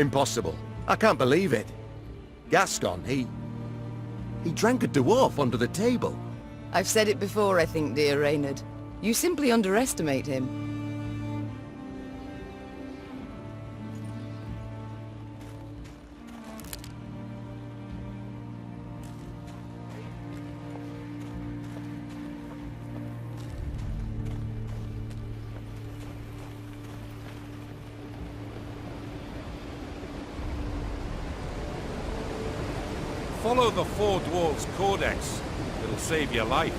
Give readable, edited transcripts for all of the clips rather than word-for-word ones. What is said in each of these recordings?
Impossible. I can't believe it. Gaston, he drank a dwarf under the table. I've said it before, I think, dear Reynard. You simply underestimate him. Follow the Four Dwarfs Codex. It'll save your life.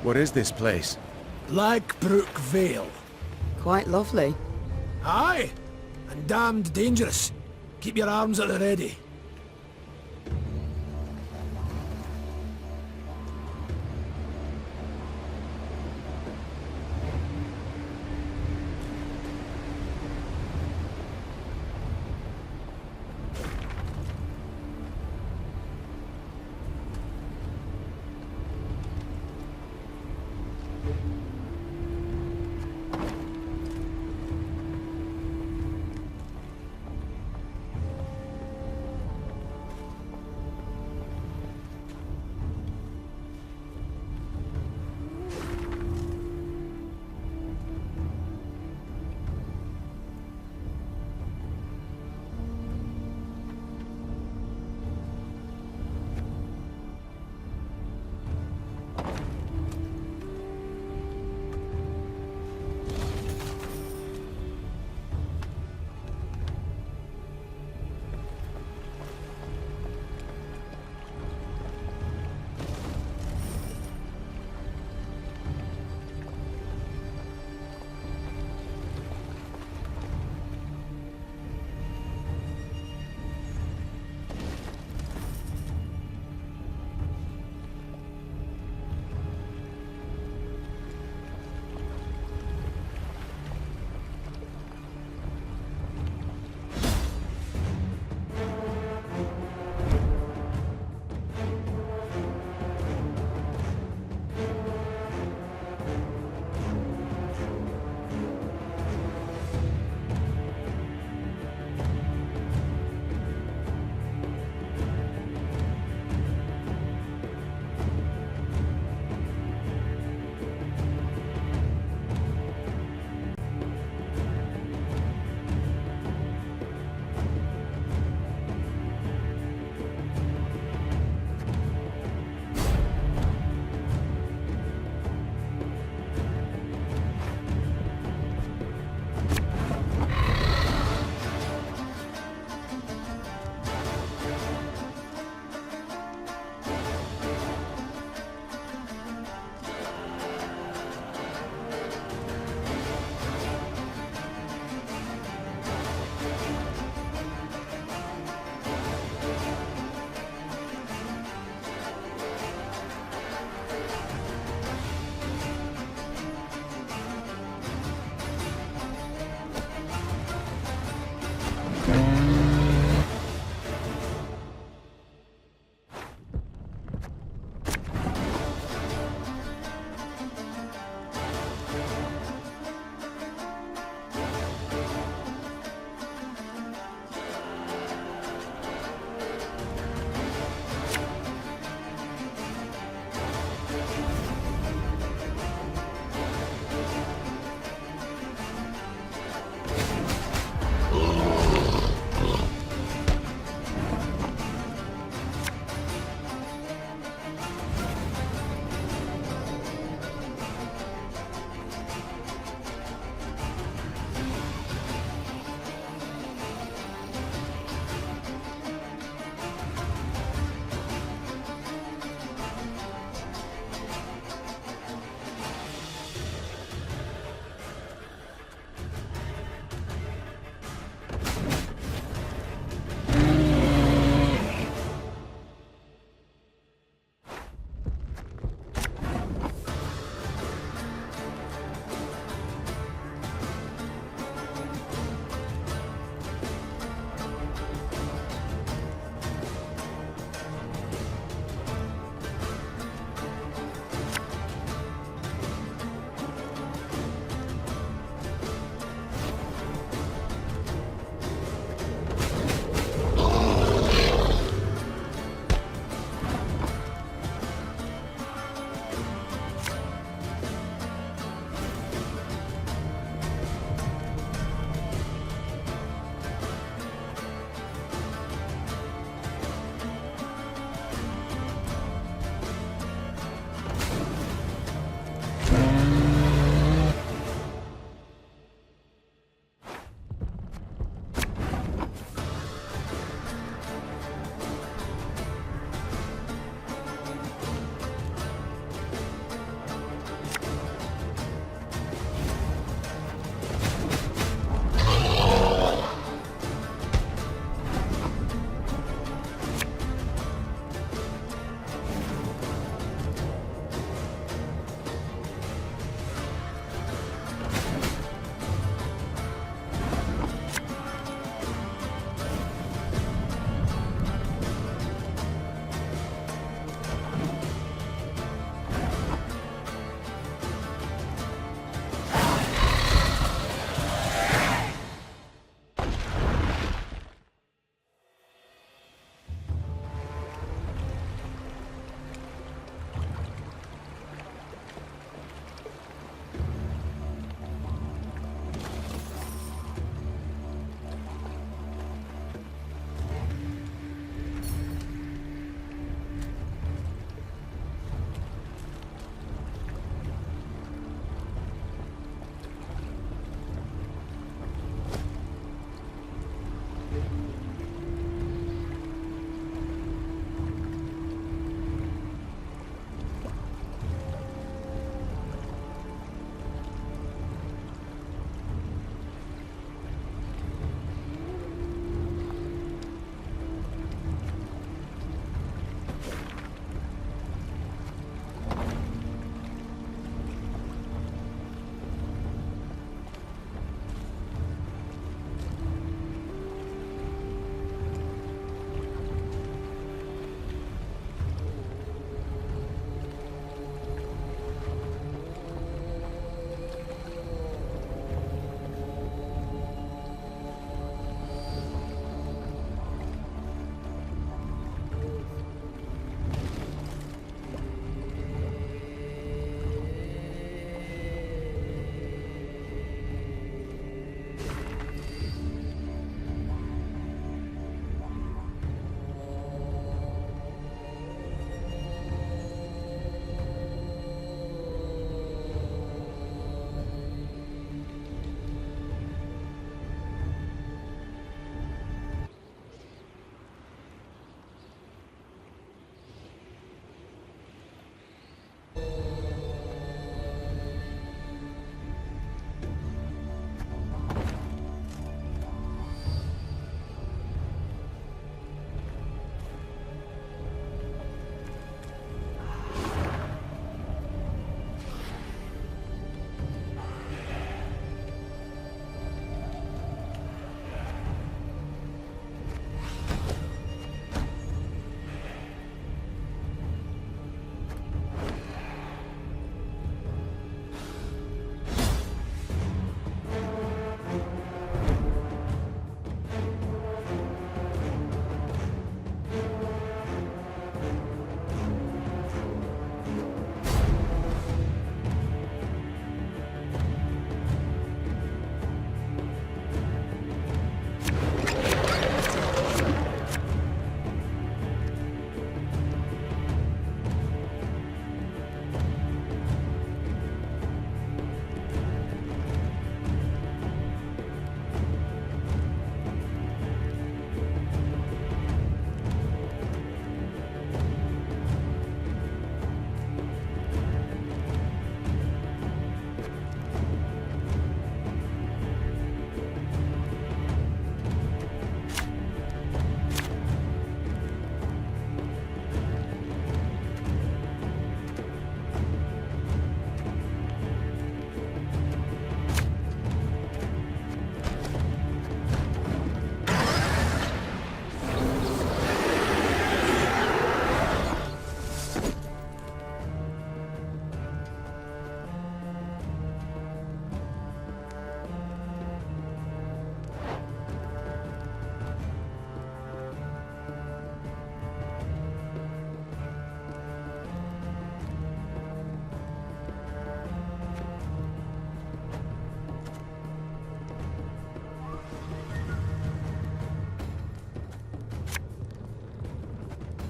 What is this place? Blackbrook Vale. Quite lovely. Aye, and damned dangerous. Keep your arms at the ready.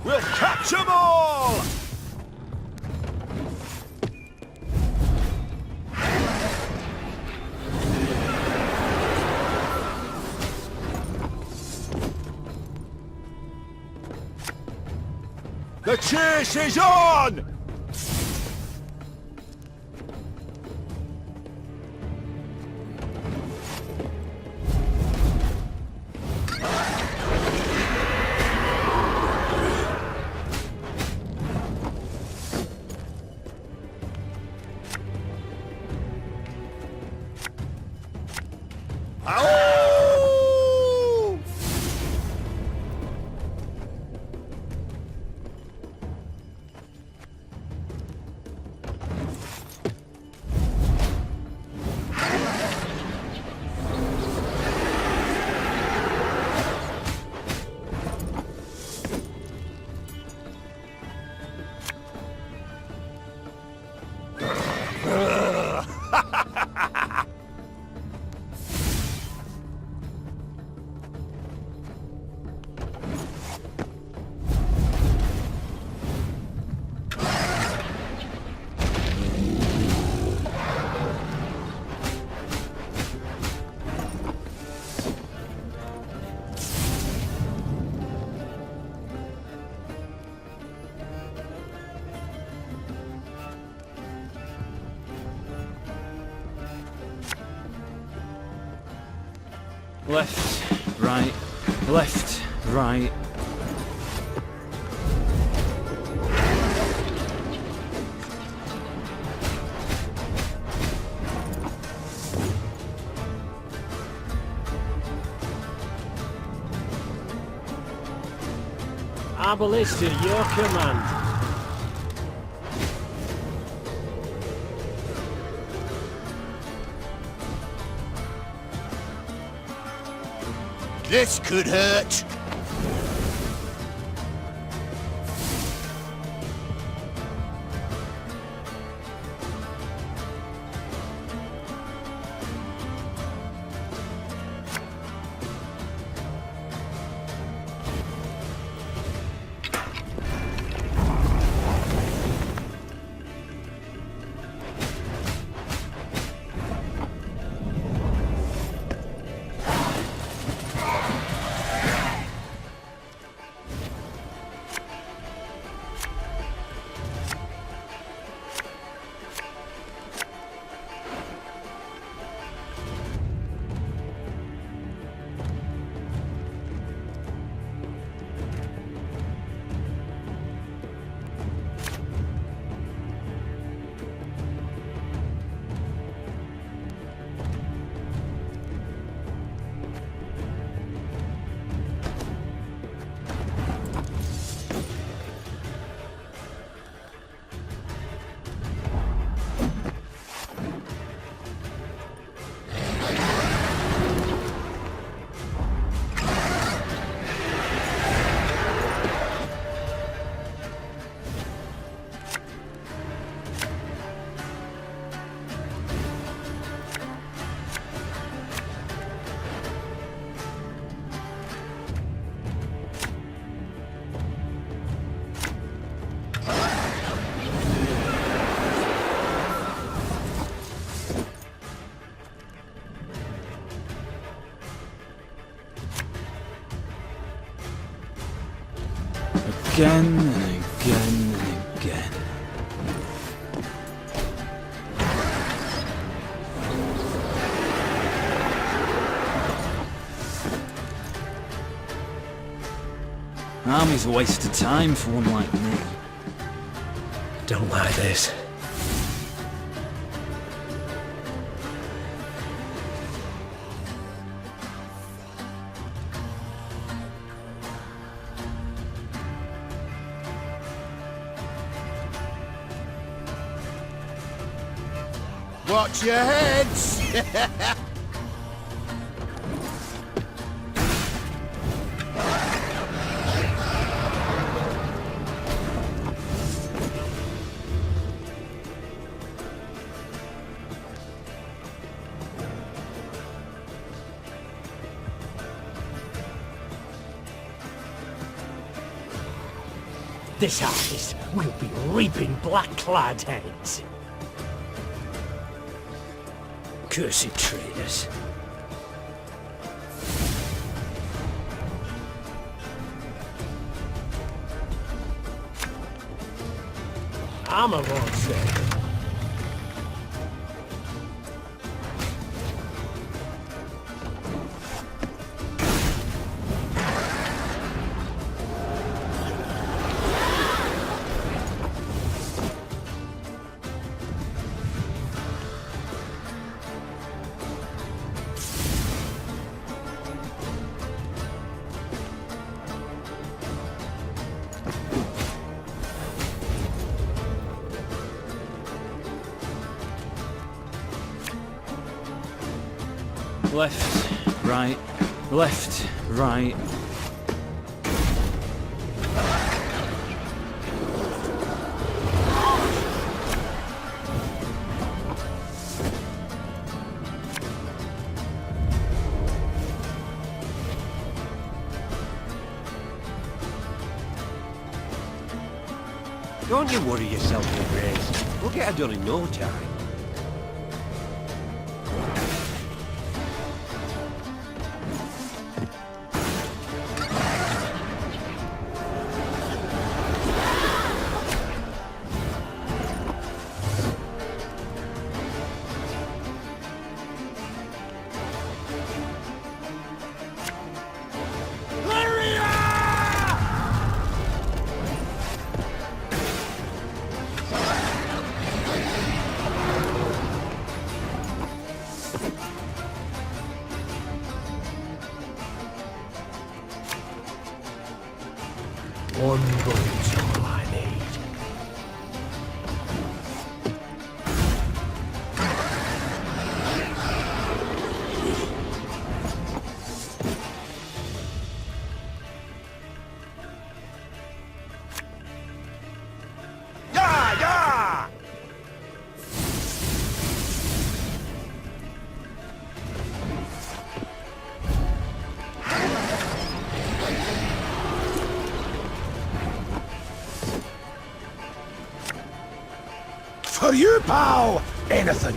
We'll catch 'em all! The chase is on! Ow! Left, right, left, right. Our ballista, your command. This could hurt. Again and again and again. Army's a waste of time for one like me. Don't like this. Watch your heads! This harvest will be reaping black-clad heads. Cursed traitors. Armor won't say. Left, right, left, right. Don't you worry yourself, your Grace. We'll get her done in no time. One boat's all I need. Yeah, yeah! For you, pal! Anything!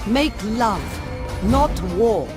Make love, not war.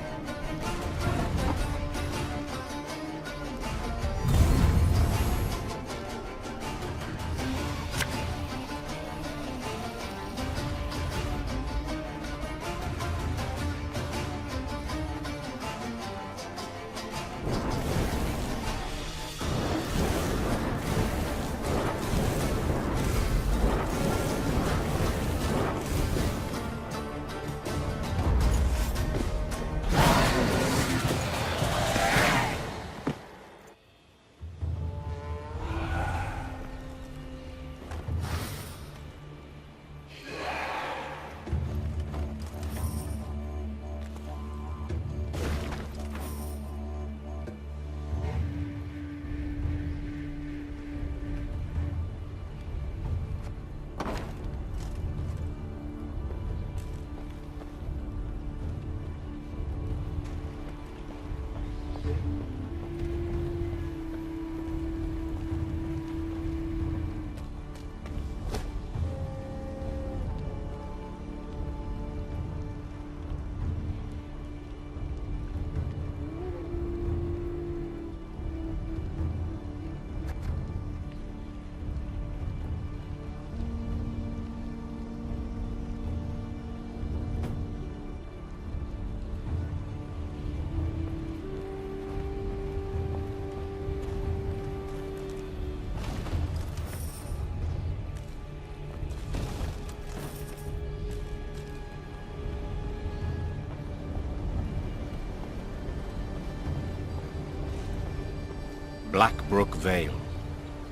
Blackbrook Vale.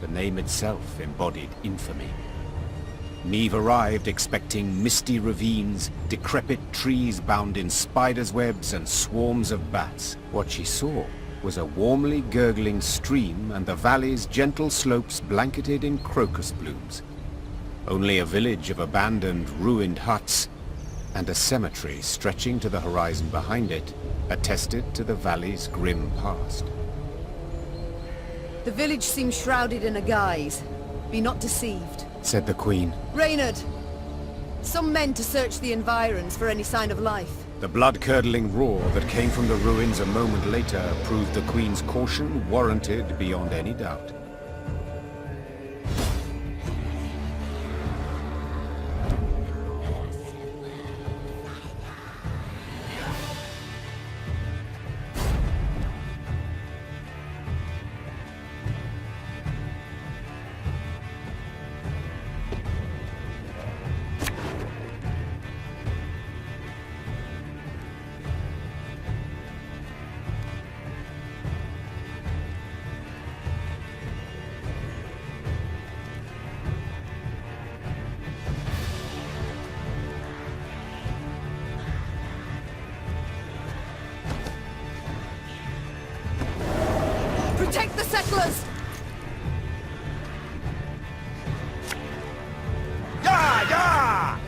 The name itself embodied infamy. Neve arrived expecting misty ravines, decrepit trees bound in spiders' webs and swarms of bats. What she saw was a warmly gurgling stream and the valley's gentle slopes blanketed in crocus blooms. Only a village of abandoned, ruined huts and a cemetery stretching to the horizon behind it attested to the valley's grim past. The village seems shrouded in a guise. Be not deceived, said the Queen. Reynard! Some men to search the environs for any sign of life. The blood-curdling roar that came from the ruins a moment later proved the Queen's caution warranted beyond any doubt. Protect the settlers! Yeah, yeah!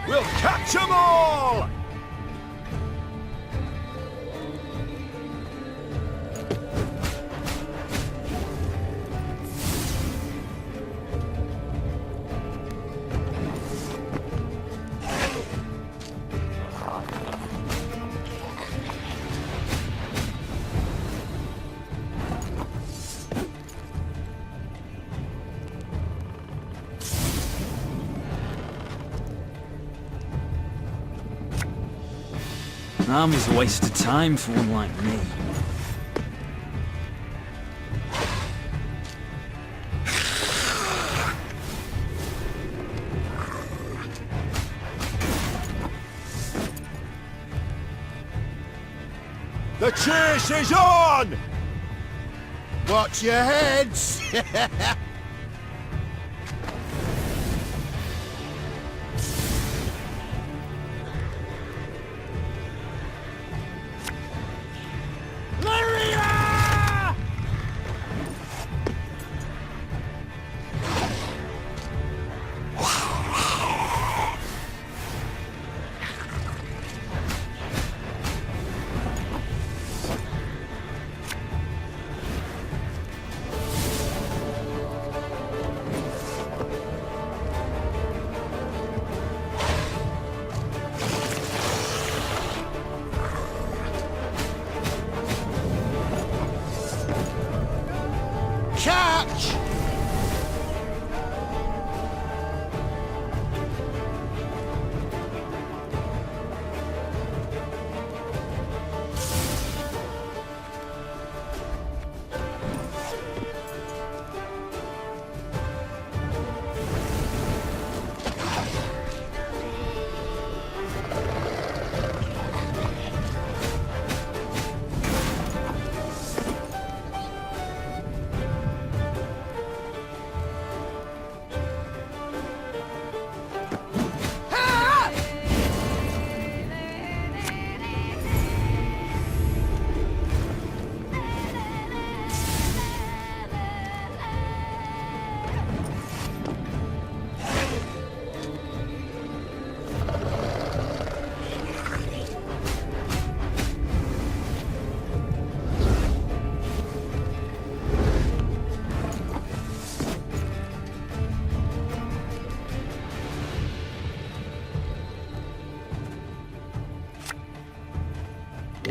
We'll catch 'em all! Army's a waste of time for one like me. The chase is on! Watch your heads! Catch!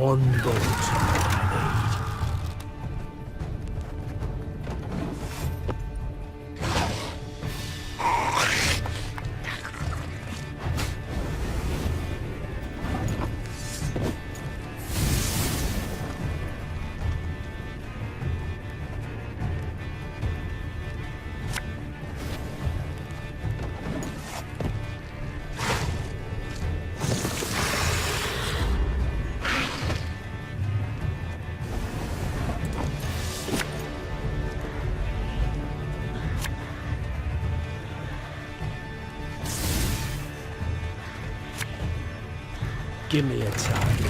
one boat I need. Give me a target.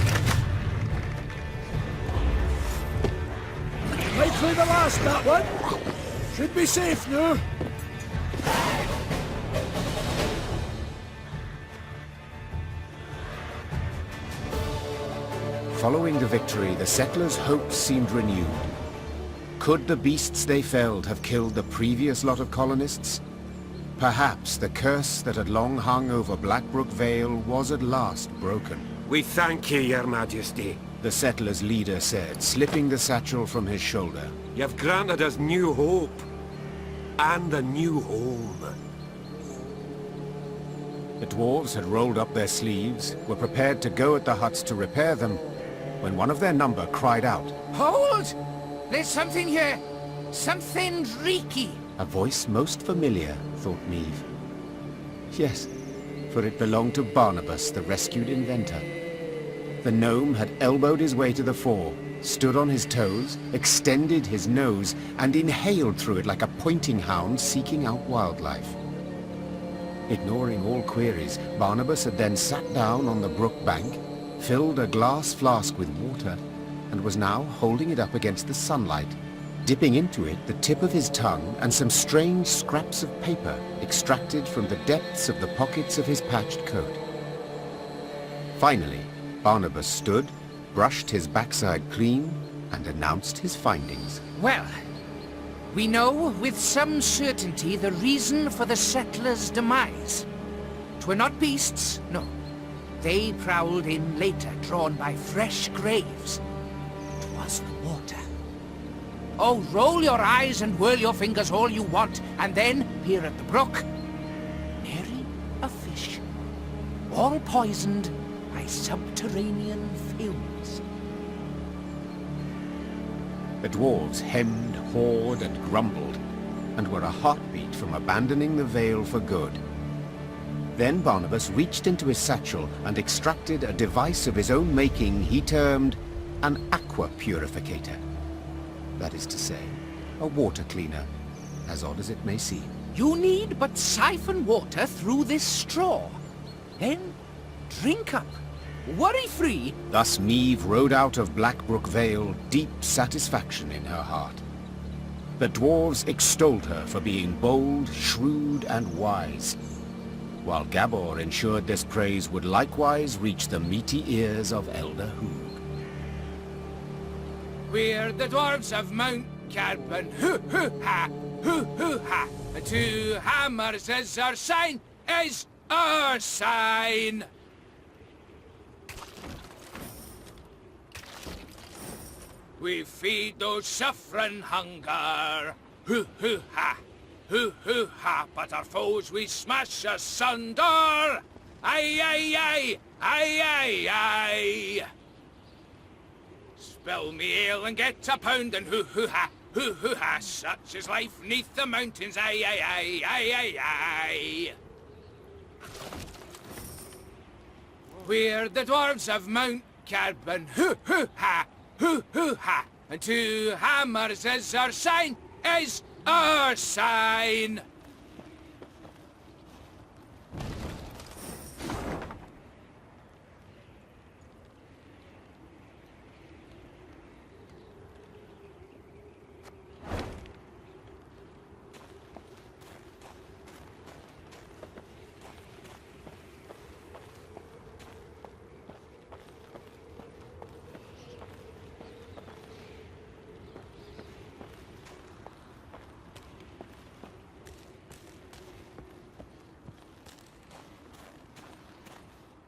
Likely the last, that one. Should be safe now. Following the victory, the settlers' hopes seemed renewed. Could the beasts they felled have killed the previous lot of colonists? Perhaps the curse that had long hung over Blackbrook Vale was at last broken. We thank ye, your majesty. The settlers' leader said, slipping the satchel from his shoulder. You've granted us new hope. And a new home. The dwarves had rolled up their sleeves, were prepared to go at the huts to repair them, when one of their number cried out. Hold! There's something here. Something reeky. A voice most familiar, thought Niamh. Yes, for it belonged to Barnabas, the rescued inventor. The gnome had elbowed his way to the fore, stood on his toes, extended his nose, and inhaled through it like a pointing hound seeking out wildlife. Ignoring all queries, Barnabas had then sat down on the brook bank, filled a glass flask with water, and was now holding it up against the sunlight, dipping into it the tip of his tongue and some strange scraps of paper extracted from the depths of the pockets of his patched coat. Finally, Barnabas stood, brushed his backside clean, and announced his findings. Well, we know with some certainty the reason for the settlers' demise. 'Twere not beasts, no. They prowled in later, drawn by fresh graves. 'Twas the water. Oh, roll your eyes and whirl your fingers all you want, and then peer at the brook. Nary a fish. All poisoned by subterranean fumes. The dwarves hemmed, hawed, and grumbled, and were a heartbeat from abandoning the Vale for good. Then Barnabas reached into his satchel and extracted a device of his own making he termed an aqua purificator. That is to say, a water cleaner, as odd as it may seem. You need but siphon water through this straw. Then drink up, worry-free. Thus Niamh rode out of Blackbrook Vale, deep satisfaction in her heart. The dwarves extolled her for being bold, shrewd, and wise, while Gabor ensured this praise would likewise reach the meaty ears of Elder Hugh. We're the dwarves of Mount Carbon, hoo-hoo-ha, hoo-hoo-ha. And 2 hammers is our sign, is our sign. We feed those suffering hunger, hoo-hoo-ha, hoo-hoo-ha. But our foes we smash asunder, aye, aye, aye, aye, aye, aye. Spill me ale and get a pound and hoo-hoo-ha, hoo-hoo-ha. Such is life neath the mountains, aye, aye, aye, aye, aye, aye. We're the dwarves of Mount Carbon, hoo-hoo-ha, hoo-hoo-ha. And 2 hammers is our sign, is our sign.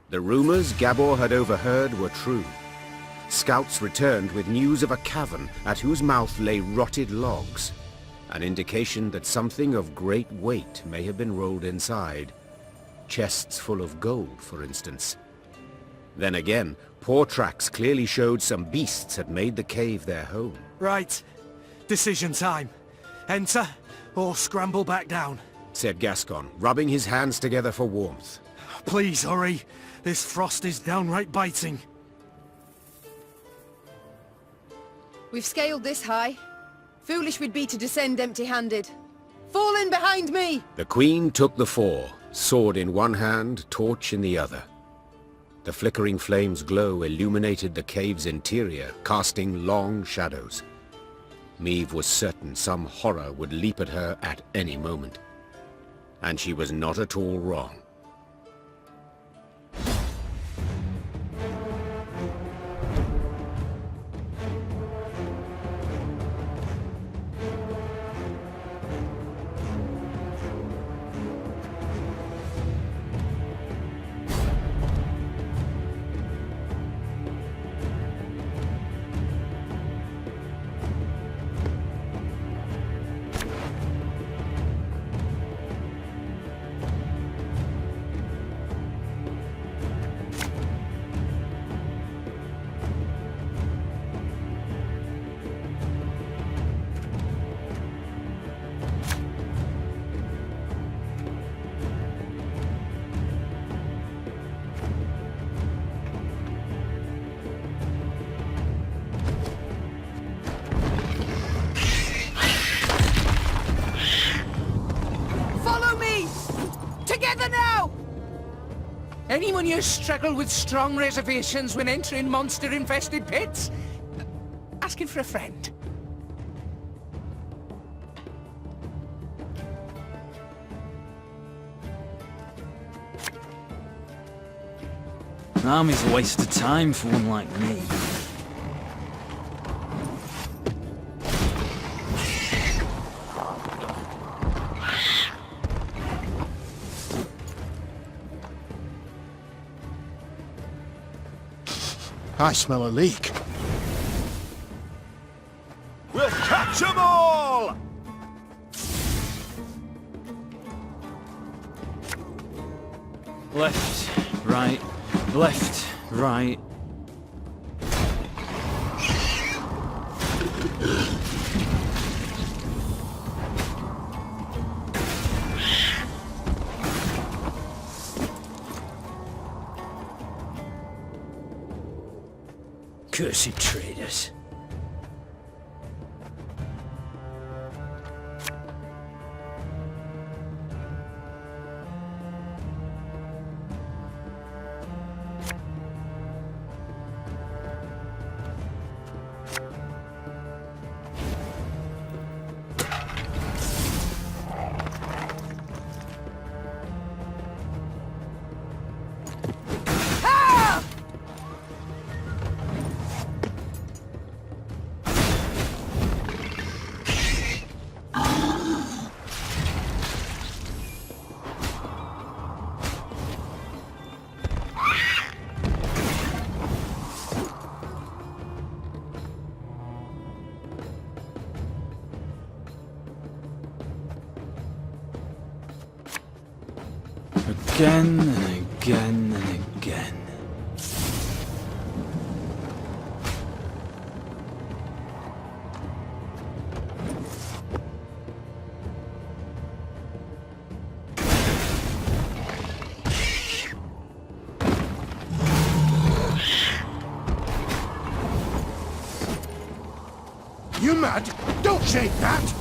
The rumors Gabor had overheard were true. scouts returned with news of a cavern at whose mouth lay rotted logs, an indication that something of great weight may have been rolled inside. Chests full of gold, for instance. Then again, paw tracks clearly showed some beasts had made the cave their home. Right. Decision time. Enter, or scramble back down. Said Gascon, rubbing his hands together for warmth. Please hurry. This frost is downright biting. We've scaled this high. Foolish we'd be to descend empty-handed. Fall in behind me! The Queen took the fore, sword in one hand, torch in the other. The flickering flame's glow illuminated the cave's interior, casting long shadows. Meve was certain some horror would leap at her at any moment. And she was not at all wrong. Anyone here struggle with strong reservations when entering monster-infested pits? Asking for a friend. An army's a waste of time for one like me. I smell a leak. We'll catch 'em all! Left, right, left, right. Cursed traitors. Again and again and again. You mad? Don't shake that!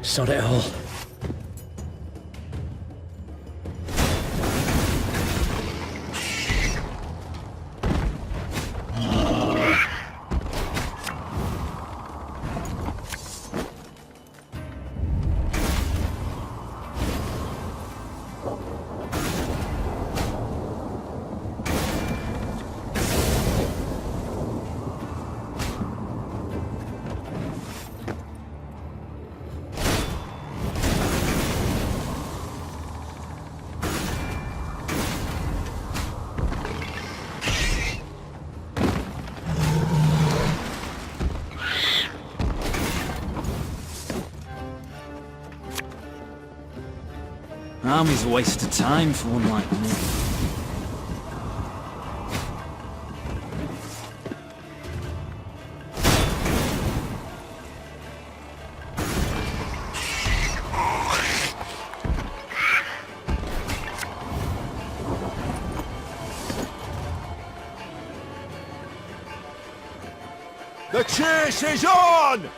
Sod it all. army's a waste of time for one like me. The chase is on!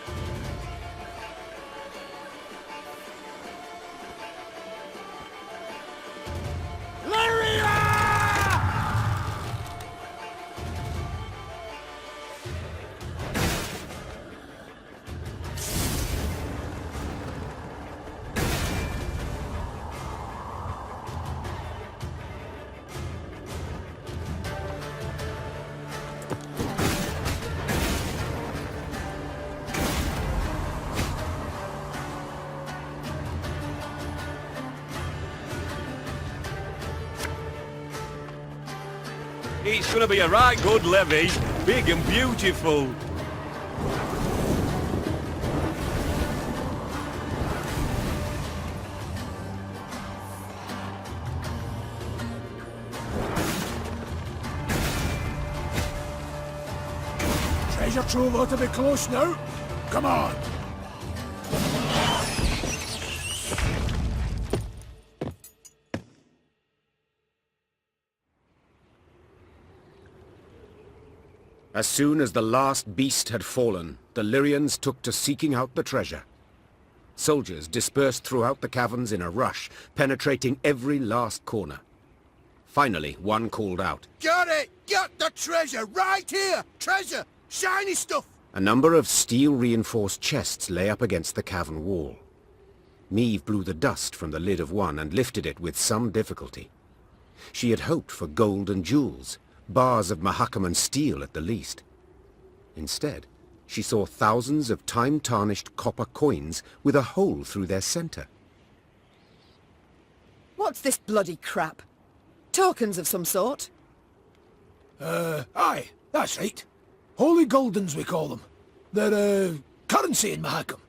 It's gonna be a right good levy, big and beautiful. Treasure trove ought to be close now. Come on. As soon as the last beast had fallen, the Lyrians took to seeking out the treasure. Soldiers dispersed throughout the caverns in a rush, penetrating every last corner. Finally, one called out. Got it! Got the treasure! Right here! Treasure! Shiny stuff! A number of steel-reinforced chests lay up against the cavern wall. Meve blew the dust from the lid of one and lifted it with some difficulty. She had hoped for gold and jewels, bars of Mahakaman steel at the least. Instead, she saw thousands of time-tarnished copper coins with a hole through their center. What's this bloody crap? Tokens of some sort? Aye, that's right. Holy Goldens, we call them. They're, currency in Mahakam.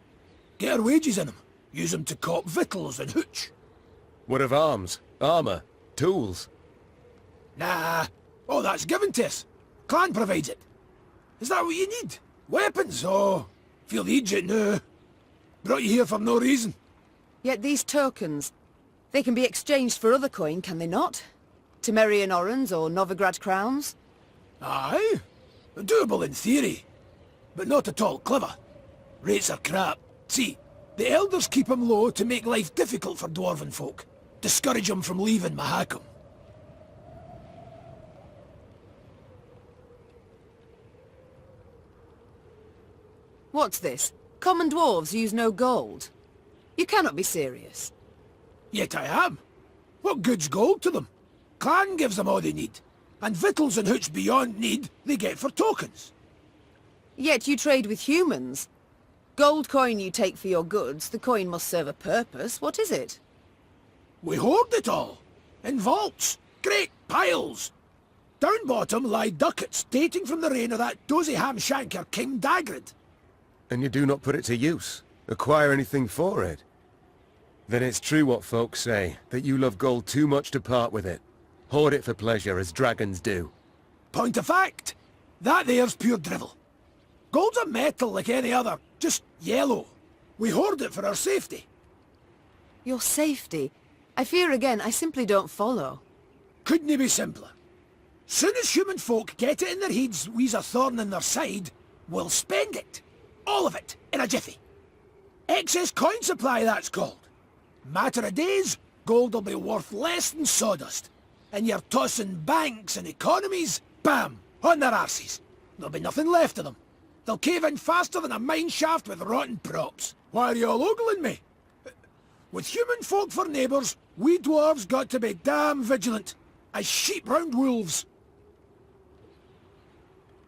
Get our wages in them. Use them to cop victuals and hooch. What of arms, armor, tools? Nah. Oh, that's given to us. Clan provides it. Is that what you need? Weapons? Oh, feel the agent now. Brought you here for no reason. Yet these tokens, they can be exchanged for other coin, can they not? Temerian orens or Novigrad crowns? Aye. Doable in theory. But not at all clever. Rates are crap. See, the elders keep 'em low to make life difficult for dwarven folk. Discourage 'em from leaving Mahakam. What's this? Common dwarves use no gold? You cannot be serious. Yet I am. What good's gold to them? Clan gives them all they need. And victuals and hooch beyond need, they get for tokens. Yet you trade with humans. Gold coin you take for your goods, the coin must serve a purpose. What is it? We hoard it all. In vaults. Great piles. Down bottom lie ducats dating from the reign of that dozy ham-shanker King Dagrid. And you do not put it to use? Acquire anything for it? Then it's true what folks say, that you love gold too much to part with it. Hoard it for pleasure, as dragons do. Point of fact. That there's pure drivel. Gold's a metal like any other, just yellow. We hoard it for our safety. Your safety? I fear again, I simply don't follow. Couldn't it be simpler? Soon as human folk get it in their heads we's a thorn in their side, we'll spend it. All of it, in a jiffy. Excess coin supply, that's called. Matter of days, gold'll be worth less than sawdust. And you're tossing banks and economies, bam, on their arses. There'll be nothing left of them. They'll cave in faster than a mine shaft with rotten props. Why are you all ogling me? With human folk for neighbours, we dwarves got to be damn vigilant, as sheep round wolves.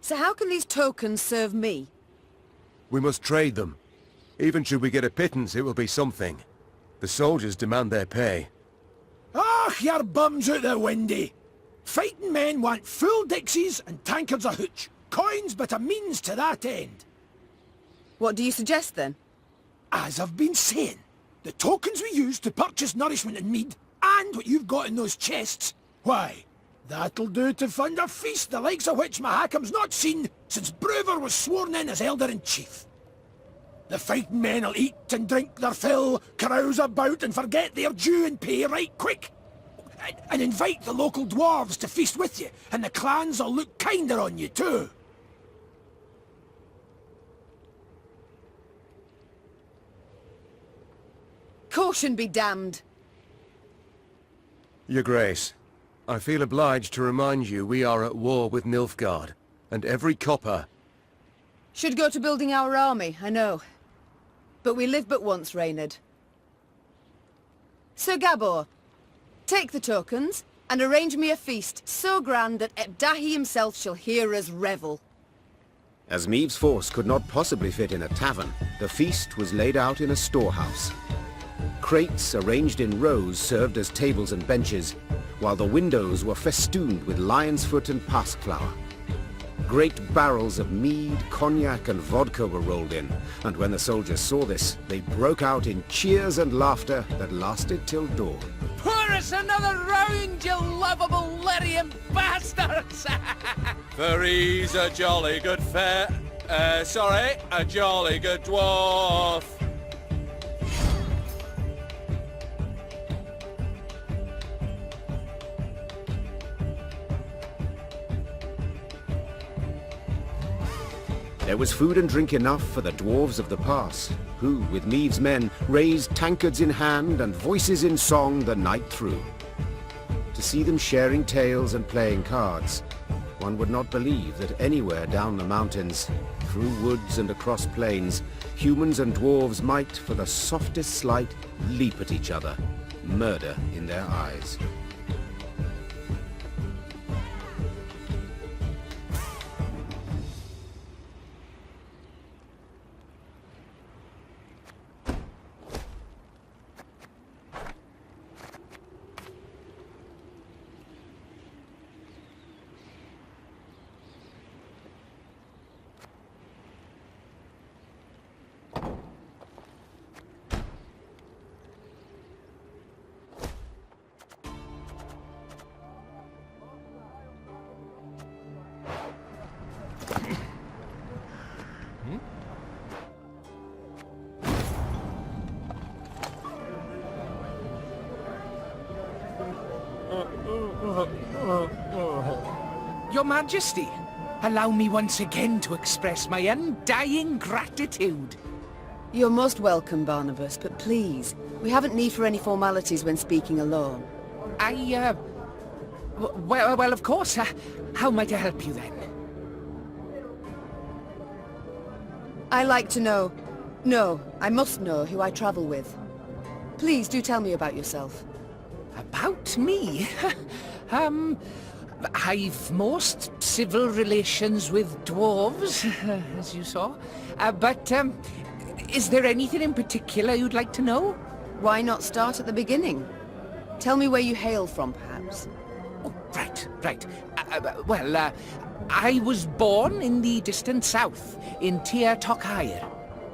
So how can these tokens serve me? We must trade them. Even should we get a pittance, it will be something. The soldiers demand their pay. Ah, your bums out the windy. Fighting men want full dixies and tankards of hooch. Coins but a means to that end. What do you suggest then? As I've been saying, the tokens we use to purchase nourishment and mead, and what you've got in those chests, why, that'll do to fund a feast the likes of which Mahakam's not seen since Brewer was sworn in as Elder-in-Chief. The fighting men'll eat and drink their fill, carouse about and forget their due and pay right quick. And invite the local dwarves to feast with you, and the clans'll look kinder on you too. Caution be damned. Your Grace, I feel obliged to remind you we are at war with Nilfgaard, and every copper... Should go to building our army, I know. But we live but once, Reynard. Sir Gabor, take the tokens, and arrange me a feast so grand that Ebdahi himself shall hear us revel. As Meave's force could not possibly fit in a tavern, the feast was laid out in a storehouse. Crates arranged in rows served as tables and benches, while the windows were festooned with lion's foot and passflower. Great barrels of mead, cognac and vodka were rolled in, and when the soldiers saw this, they broke out in cheers and laughter that lasted till dawn. Pour us another round, you lovable Lyrian bastards! For he's a jolly good a jolly good dwarf. There was food and drink enough for the dwarves of the pass, who, with Meave's men, raised tankards in hand and voices in song the night through. To see them sharing tales and playing cards, one would not believe that anywhere down the mountains, through woods and across plains, humans and dwarves might, for the softest slight, leap at each other, murder in their eyes. Your Majesty, allow me once again to express my undying gratitude. You're most welcome, Barnabas, but please, we haven't need for any formalities when speaking alone. Well, of course. How might I help you then? I like to know... No, I must know who I travel with. Please do tell me about yourself. About me? I've most civil relations with dwarves, as you saw. But is there anything in particular you'd like to know? Why not start at the beginning? Tell me where you hail from, perhaps. Oh, right. I was born in the distant south, in Tir Tokhair.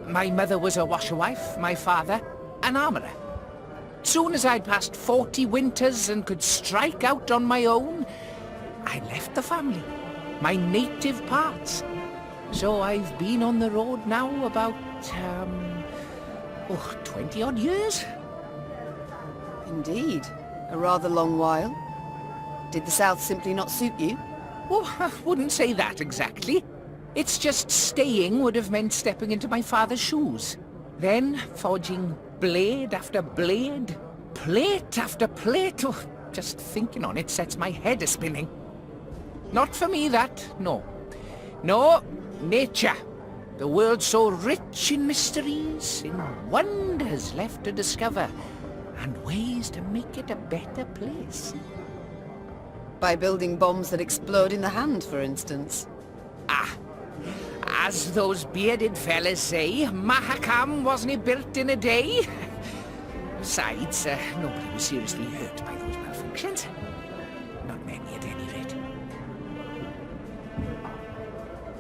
My mother was a washerwife, my father, an armourer. Soon as I'd passed 40 winters and could strike out on my own, I left the family, my native parts. So I've been on the road now about, 20-odd years. Indeed. A rather long while. Did the south simply not suit you? Oh, I wouldn't say that exactly. It's just staying would have meant stepping into my father's shoes. Then forging blade after blade, plate after plate. Oh, just thinking on it sets my head a-spinning. Not for me, that, no. No, nature. The world's so rich in mysteries, in wonders left to discover, and ways to make it a better place. By building bombs that explode in the hand, for instance. As those bearded fellas say, Mahakam wasn't built in a day. Besides, nobody was seriously hurt by those malfunctions. Not many at any rate.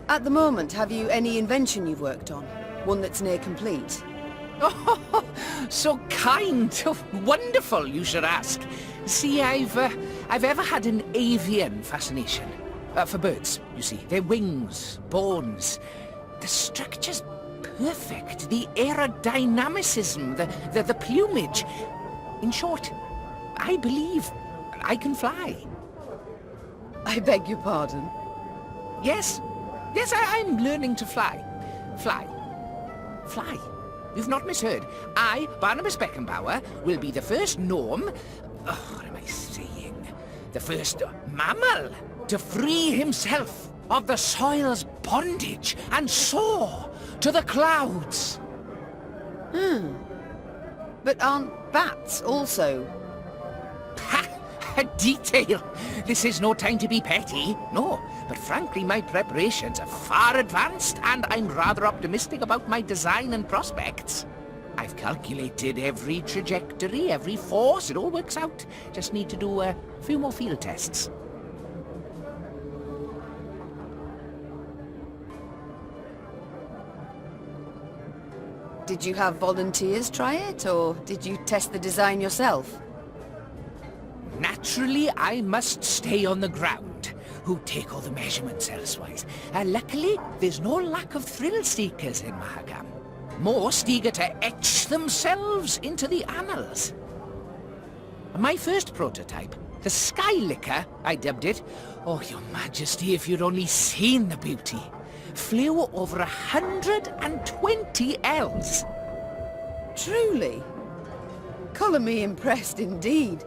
At the moment, have you any invention you've worked on? One that's near complete? So kind. Oh, wonderful, you should ask. See, I've ever had an avian fascination. For birds, you see. Their wings, bones. The structure's perfect. The aerodynamicism, the plumage. In short, I believe I can fly. I beg your pardon? Yes. Yes, I'm learning to fly. Fly. Fly. You've not misheard. I, Barnabas Beckenbauer, will be the first gnome... Oh, what am I saying? The first mammal to free himself of the soil's bondage and soar to the clouds. But aren't bats also? Ha! A detail! This is no time to be petty. No, but frankly my preparations are far advanced and I'm rather optimistic about my design and prospects. I've calculated every trajectory, every force, it all works out. Just need to do a few more field tests. Did you have volunteers try it, or did you test the design yourself? Naturally, I must stay on the ground. Who take all the measurements elsewise. Luckily, there's no lack of thrill-seekers in Mahakam. Most eager to etch themselves into the annals. My first prototype, the Skylicker, I dubbed it. Oh, your majesty, if you'd only seen the beauty. Flew over 120 ells. Truly? Colour me impressed indeed.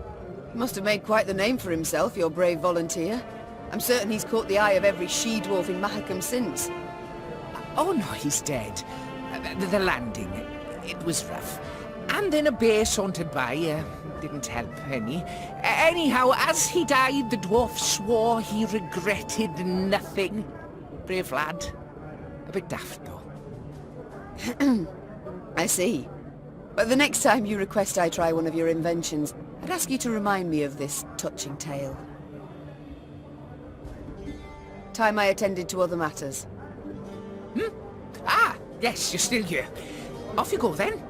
He must have made quite the name for himself, your brave volunteer. I'm certain he's caught the eye of every she-dwarf in Mahakam since. Oh no, he's dead. The landing, it was rough. And then a bear sauntered by, didn't help any. Anyhow, as he died, the dwarf swore he regretted nothing. Brave lad. A bit daft, though. I see. But the next time you request I try one of your inventions, I'd ask you to remind me of this touching tale. Time I attended to other matters. Ah, yes, you're still here. Off you go, then.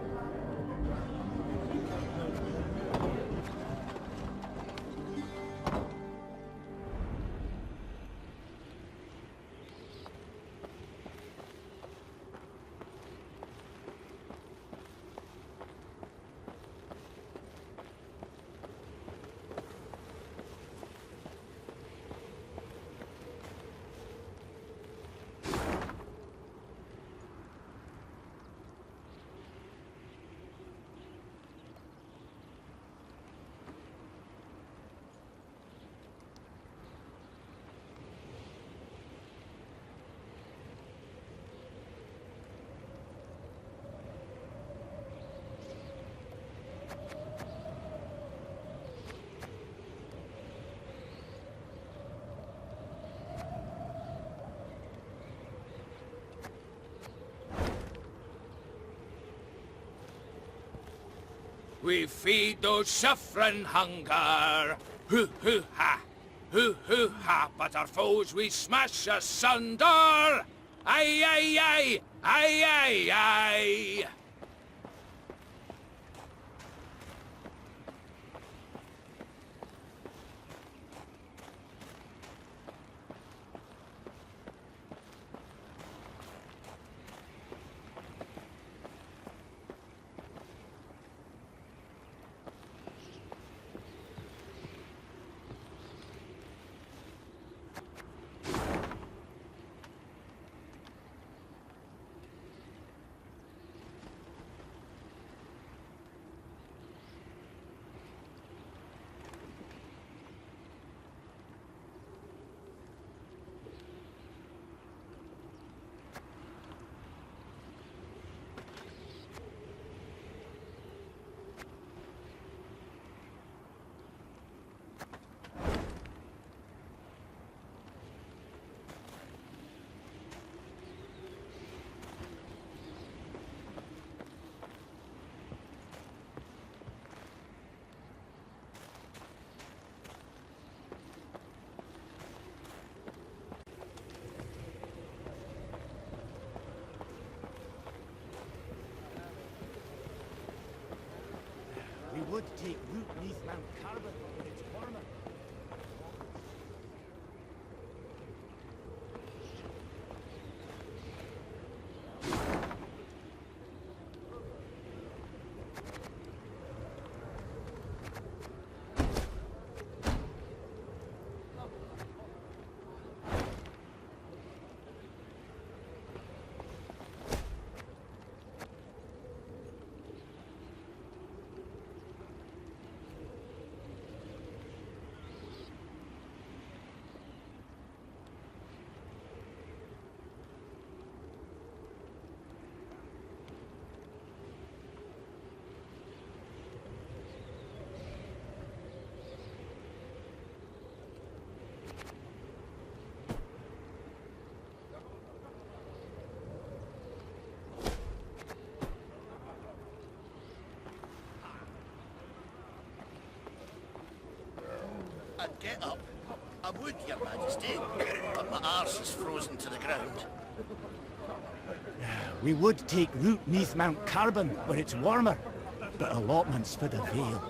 We feed those suffering hunger. Hoo hoo ha. Hoo hoo ha. But our foes we smash asunder. Aye aye aye. Aye aye aye. I'd get up. I would, Your Majesty, but my arse is frozen to the ground. We would take root neath Mount Carbon, where it's warmer, but allotments for the Vale.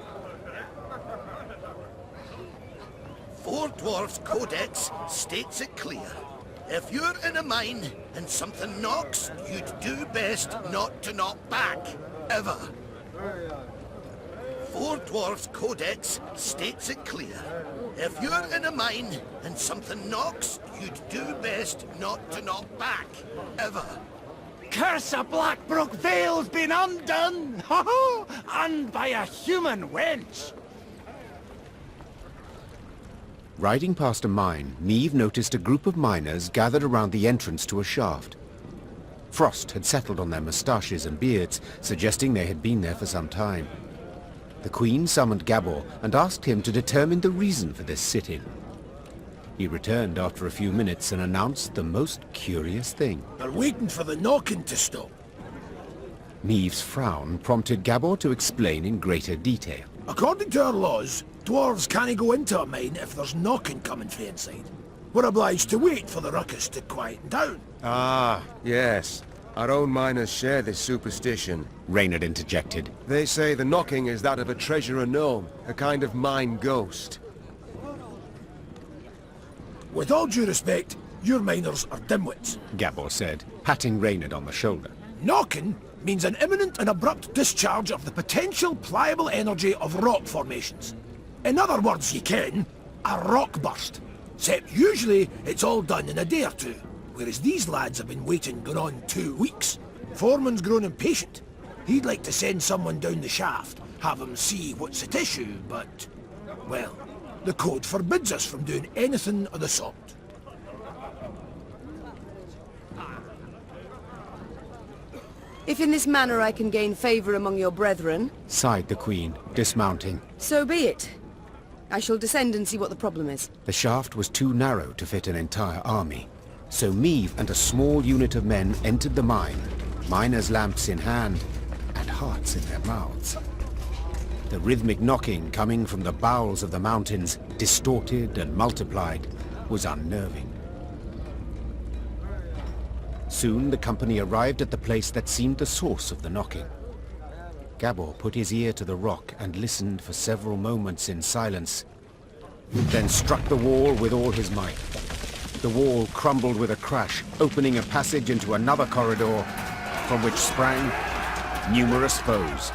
Four Dwarfs Codex states it clear. If you're in a mine and something knocks, you'd do best not to knock back. Ever. Four Dwarfs Codex states it clear. If you're in a mine and something knocks, you'd do best not to knock back. Ever. Curse of Blackbrook Vale's been undone! Ho-ho! And by a human wench! Riding past a mine, Niamh noticed a group of miners gathered around the entrance to a shaft. Frost had settled on their moustaches and beards, suggesting they had been there for some time. The Queen summoned Gabor and asked him to determine the reason for this sit-in. He returned after a few minutes and announced the most curious thing. They're waiting for the knocking to stop. Niamh's frown prompted Gabor to explain in greater detail. According to our laws, dwarves can't go into a mine if there's knocking coming from inside. We're obliged to wait for the ruckus to quieten down. Ah, yes. Our own miners share this superstition. Reynard interjected. They say the knocking is that of a treasurer gnome, a kind of mine ghost. With all due respect, your miners are dimwits. Gabor said, patting Reynard on the shoulder. Knocking means an imminent and abrupt discharge of the potential pliable energy of rock formations. In other words, you can, a rock burst. Except usually it's all done in a day or two, whereas these lads have been waiting going on 2 weeks. Foreman's grown impatient. He'd like to send someone down the shaft, have him see what's at issue, but, well, the code forbids us from doing anything of the sort. If in this manner I can gain favour among your brethren, Sighed the Queen, dismounting. so be it. I shall descend and see what the problem is. The shaft was too narrow to fit an entire army, so Niamh and a small unit of men entered the mine, miners' lamps in hand, and hearts in their mouths. The rhythmic knocking coming from the bowels of the mountains, distorted and multiplied, was unnerving. Soon the company arrived at the place that seemed the source of the knocking. Gabor put his ear to the rock and listened for several moments in silence, then struck the wall with all his might. The wall crumbled with a crash, opening a passage into another corridor, from which sprang numerous foes.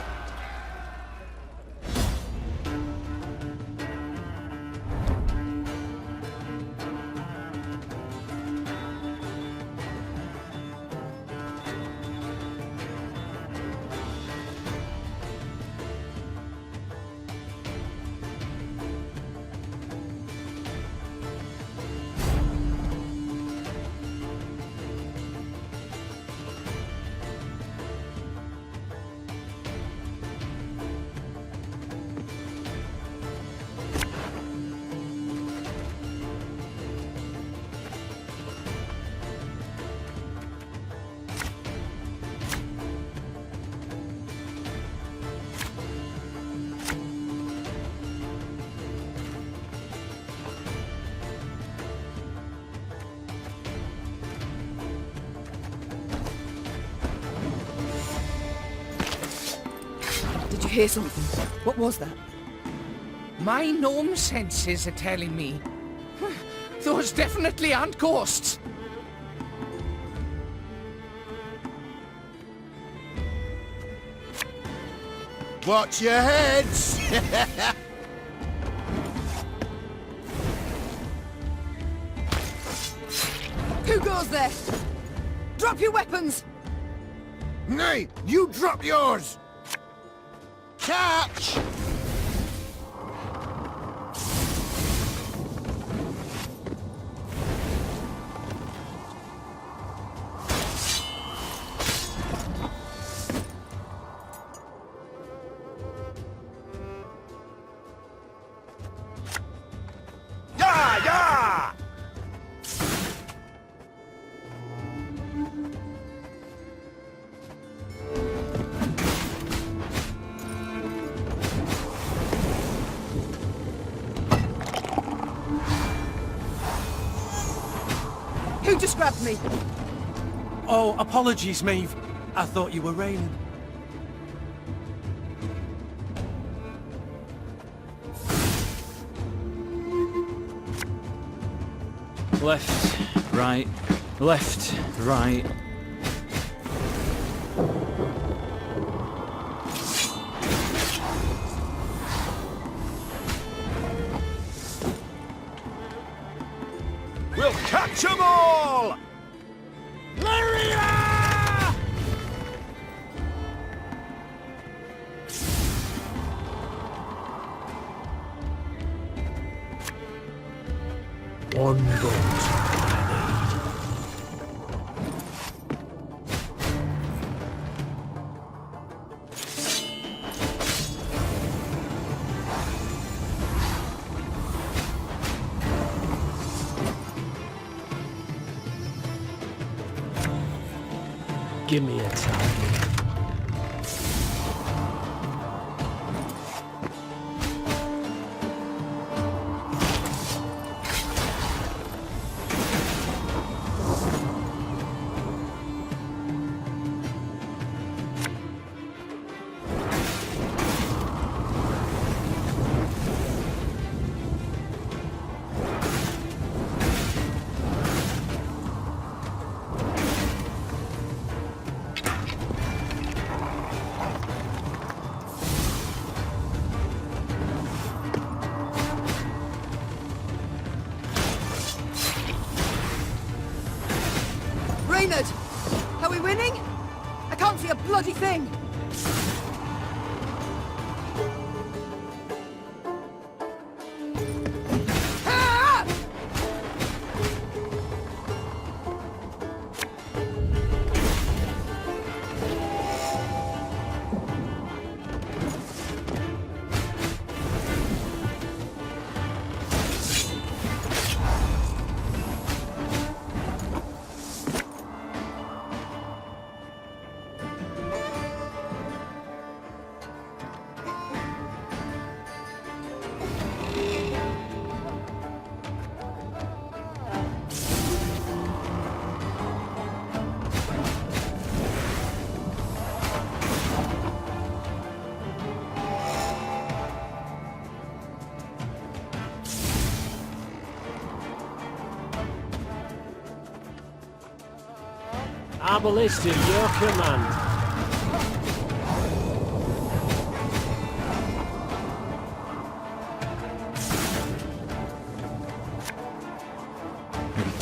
Did you hear something? What was that? My gnome senses are telling me. Those definitely aren't ghosts. Watch your heads! Who goes there? Drop your weapons! Nay, you drop yours! Catch! Yeah, yeah! Who just grabbed me? Oh, apologies, Maeve. I thought you were raining. Left, right, left, right. We'll catch 'em all! Lyria! One goes. Give me a target. Reynard! Are we winning? I can't see a bloody thing! Ah! Arbalist in your command.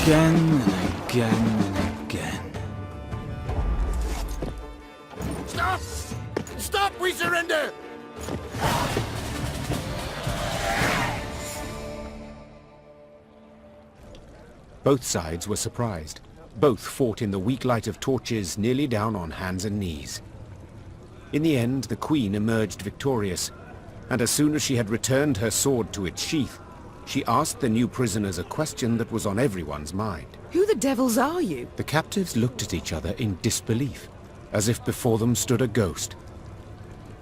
Again and again and again. Stop! Stop, we surrender! Both sides were surprised. Both fought in the weak light of torches, nearly down on hands and knees. In the end, the Queen emerged victorious, and as soon as she had returned her sword to its sheath, she asked the new prisoners a question that was on everyone's mind. Who the devils are you? The captives looked at each other in disbelief, as if before them stood a ghost.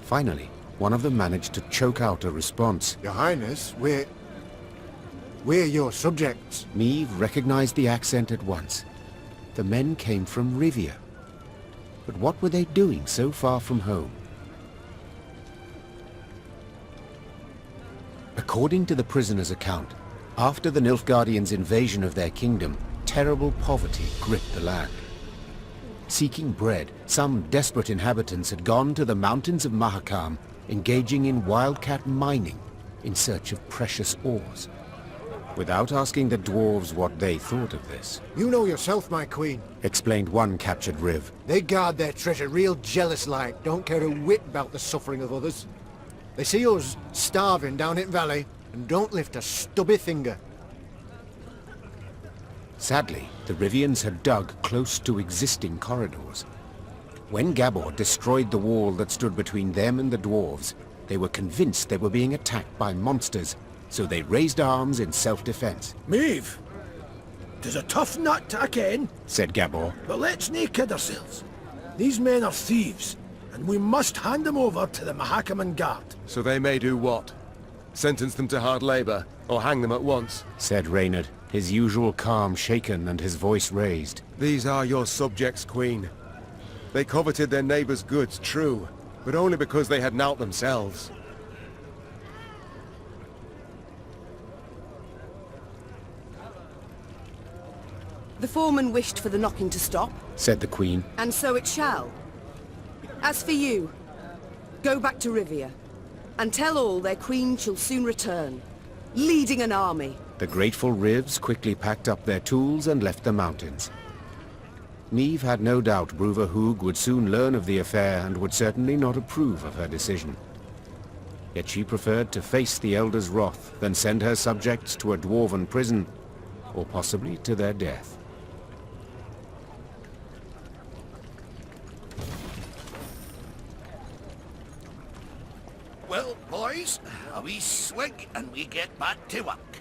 Finally, one of them managed to choke out a response. Your Highness, we're your subjects. Maeve recognized the accent at once. The men came from Rivia. But what were they doing so far from home? A According to the prisoner's account, after the Nilfgaardians' invasion of their kingdom, terrible poverty gripped the land. Seeking bread, some desperate inhabitants had gone to the mountains of Mahakam, engaging in wildcat mining in search of precious ores. Without asking the dwarves what they thought of this, You know yourself, my queen. explained one captured Riv. They guard their treasure real jealous-like, don't care a whit about the suffering of others. They see us starving down in valley and don't lift a stubby finger. Sadly, the Rivians had dug close to existing corridors. When Gabor destroyed the wall that stood between them and the dwarves, they were convinced they were being attacked by monsters, so they raised arms in self-defense. Maeve, 'tis a tough nut to again, said Gabor. but let's nae kid ourselves. These men are thieves, and we must hand them over to the Mahakaman Guard. So they may do what? Sentence them to hard labor, or hang them at once? Said Reynard, his usual calm shaken and his voice raised. These are your subjects, Queen. They coveted their neighbors' goods, true, but only because they had nought themselves. The foreman wished for the knocking to stop, Said the Queen. and so it shall. As for you, go back to Rivia, and tell all their queen shall soon return, leading an army. The grateful Rivs quickly packed up their tools and left the mountains. Niamh had no doubt Bruva Hoog would soon learn of the affair and would certainly not approve of her decision. Yet she preferred to face the Elder's wrath than send her subjects to a dwarven prison, or possibly to their death. Well, boys, a wee swig and we get back to work.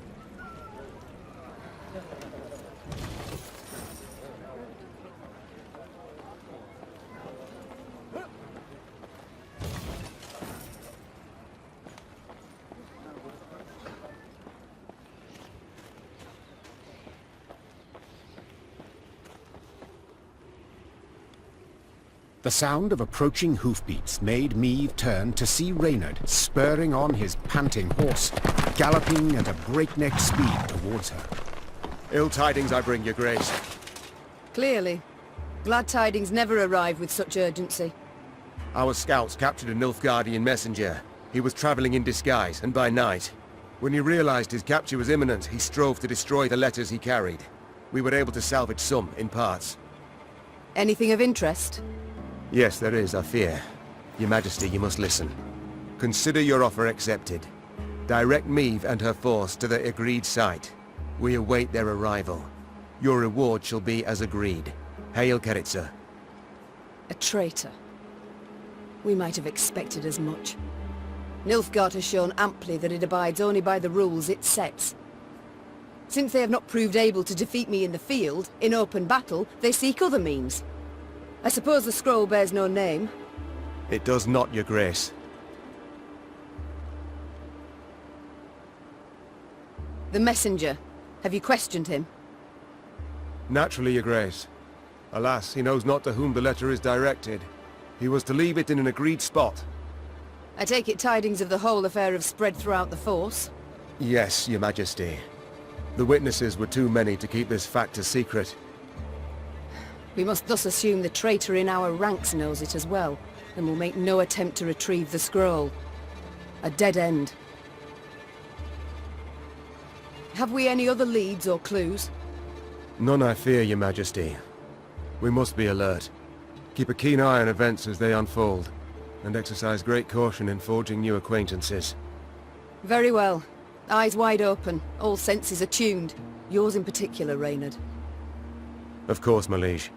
The sound of approaching hoofbeats made Niamh turn to see Reynard spurring on his panting horse, galloping at a breakneck speed towards her. Ill tidings I bring, your grace. Clearly. Glad tidings never arrive with such urgency. Our scouts captured a Nilfgaardian messenger. He was traveling in disguise, and by night. When he realized his capture was imminent, he strove to destroy the letters he carried. We were able to salvage some, in parts. Anything of interest? Yes, there is, I fear. Your Majesty, you must listen. Consider your offer accepted. Direct Niamh and her force to the agreed site. We await their arrival. Your reward shall be as agreed. Hail, Keritsa. A traitor. We might have expected as much. Nilfgaard has shown amply that it abides only by the rules it sets. Since they have not proved able to defeat me in the field, in open battle, they seek other means. I suppose the scroll bears no name. It does not, your grace. The messenger. Have you questioned him? Naturally, your grace. Alas, he knows not to whom the letter is directed. He was to leave it in an agreed spot. I take it tidings of the whole affair have spread throughout the force? Yes, your Majesty. The witnesses were too many to keep this fact a secret. We must thus assume the traitor in our ranks knows it as well, and will make no attempt to retrieve the scroll. A dead end. Have we any other leads or clues? None, I fear, your Majesty. We must be alert. Keep a keen eye on events as they unfold, and exercise great caution in forging new acquaintances. Very well. Eyes wide open, all senses attuned. Yours in particular, Reynard. Of course, my liege.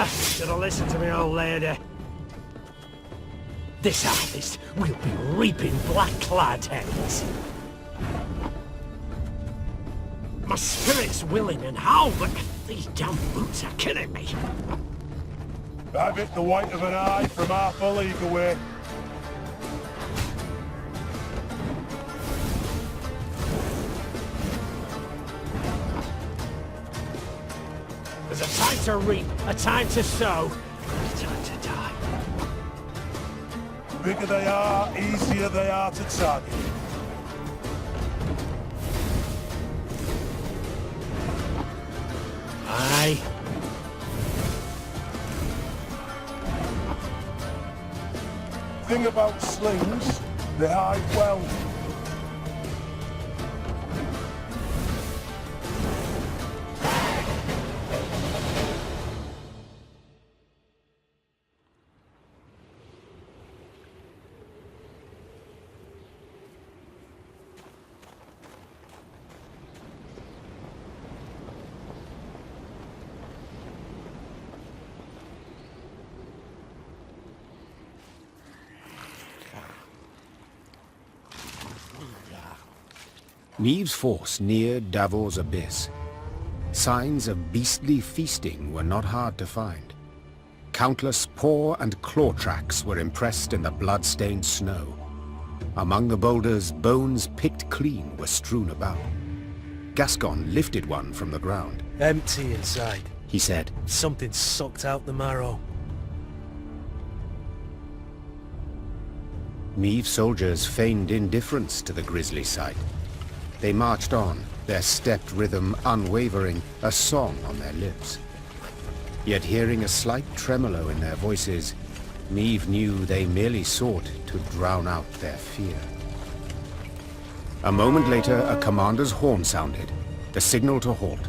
Should have listened to me old lady. This harvest, we'll be reaping black-clad heads. My spirit's willing and how, but these damn boots are killing me. I've hit the white of an eye from half a league away. There's a time to reap, a time to sow, and a time to die. The bigger they are, easier they are to target. Aye. Thing about slings, they hide well. Neve's force neared Davor's abyss. Signs of beastly feasting were not hard to find. Countless paw and claw tracks were impressed in the blood-stained snow. Among the boulders, bones picked clean were strewn about. Gascon lifted one from the ground. Empty inside, He said, something sucked out the marrow. Neve's soldiers feigned indifference to the grisly sight. They marched on, their stepped rhythm unwavering, a song on their lips. Yet hearing a slight tremolo in their voices, Neve knew they merely sought to drown out their fear. A moment later, a commander's horn sounded, the signal to halt.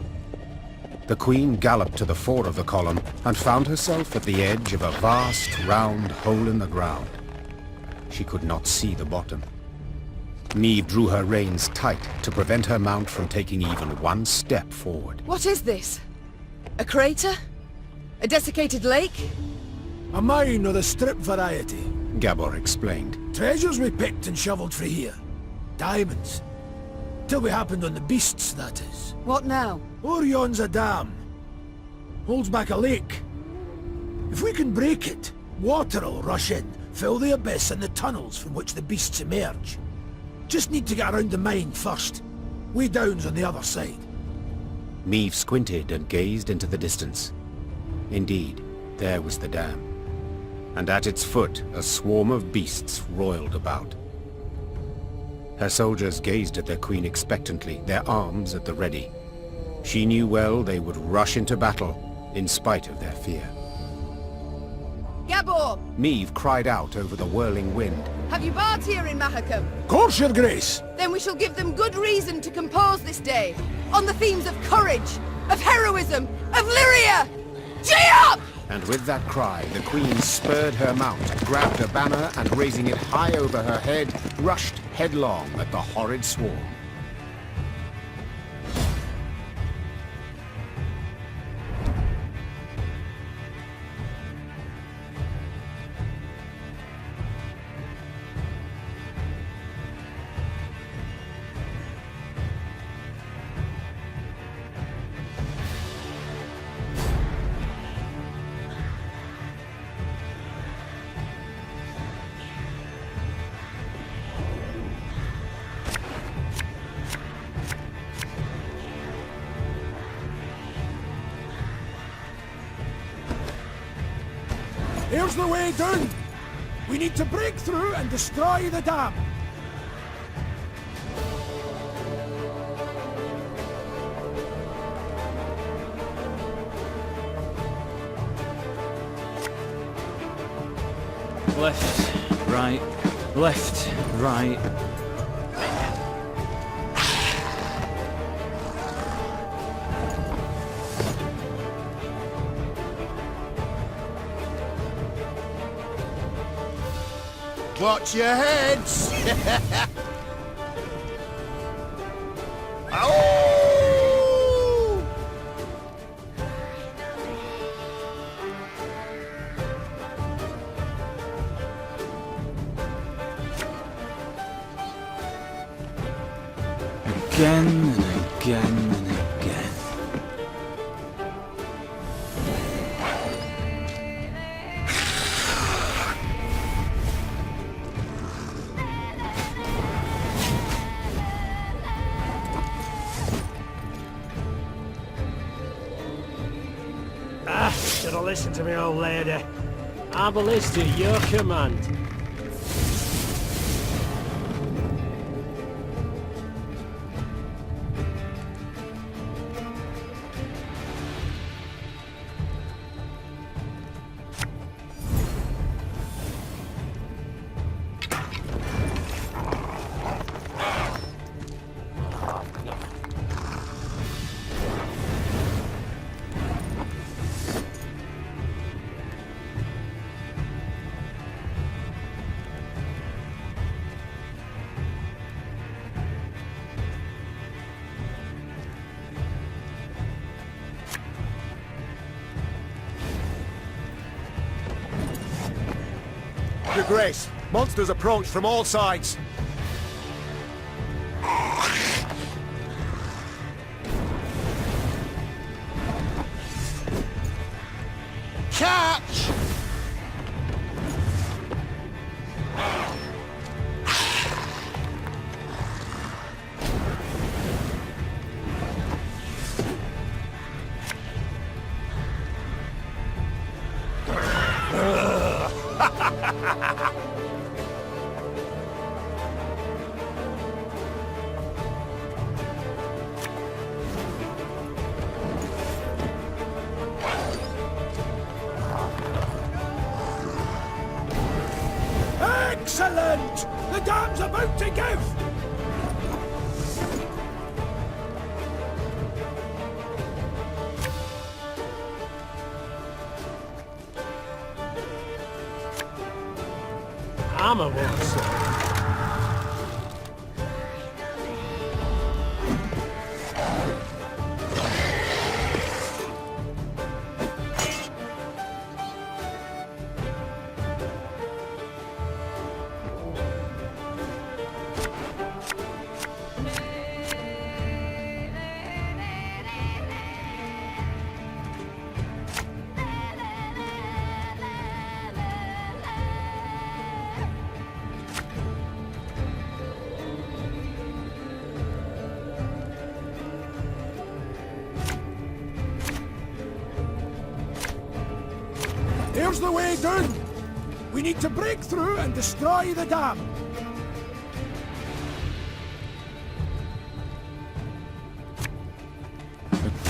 The Queen galloped to the fore of the column and found herself at the edge of a vast, round hole in the ground. She could not see the bottom. Neve drew her reins tight to prevent her mount from taking even one step forward. What is this? A crater? A desiccated lake? A mine of the strip variety. Gabor explained. Treasures we picked and shoveled for here. Diamonds. Till we happened on the beasts, that is. What now? Orion's a dam. Holds back a lake. If we can break it, water'll rush in, fill the abyss and the tunnels from which the beasts emerge. Just need to get around the mine first. Way down's on the other side. Neve squinted and gazed into the distance. Indeed, there was the dam. And at its foot, a swarm of beasts roiled about. Her soldiers gazed at their queen expectantly, their arms at the ready. She knew well they would rush into battle, in spite of their fear. Gabor! Neve cried out over the whirling wind. Have you bards here in Mahakam? Course, your grace! Then we shall give them good reason to compose this day, on the themes of courage, of heroism, of Lyria! Gee up! And with that cry, the queen spurred her mount, grabbed a banner, and raising it high over her head, rushed headlong at the horrid swarm. Here's the way down! We need to break through and destroy the dam! Left, right, left, right. Watch your heads! Ow! Again and again and again. Should have listened to me, old lady. I ballistic, your command. Your Grace, monsters approach from all sides. Catch! Excellent! The dam's about to give! I'm a monster. Here's the way down! We need to break through and destroy the dam!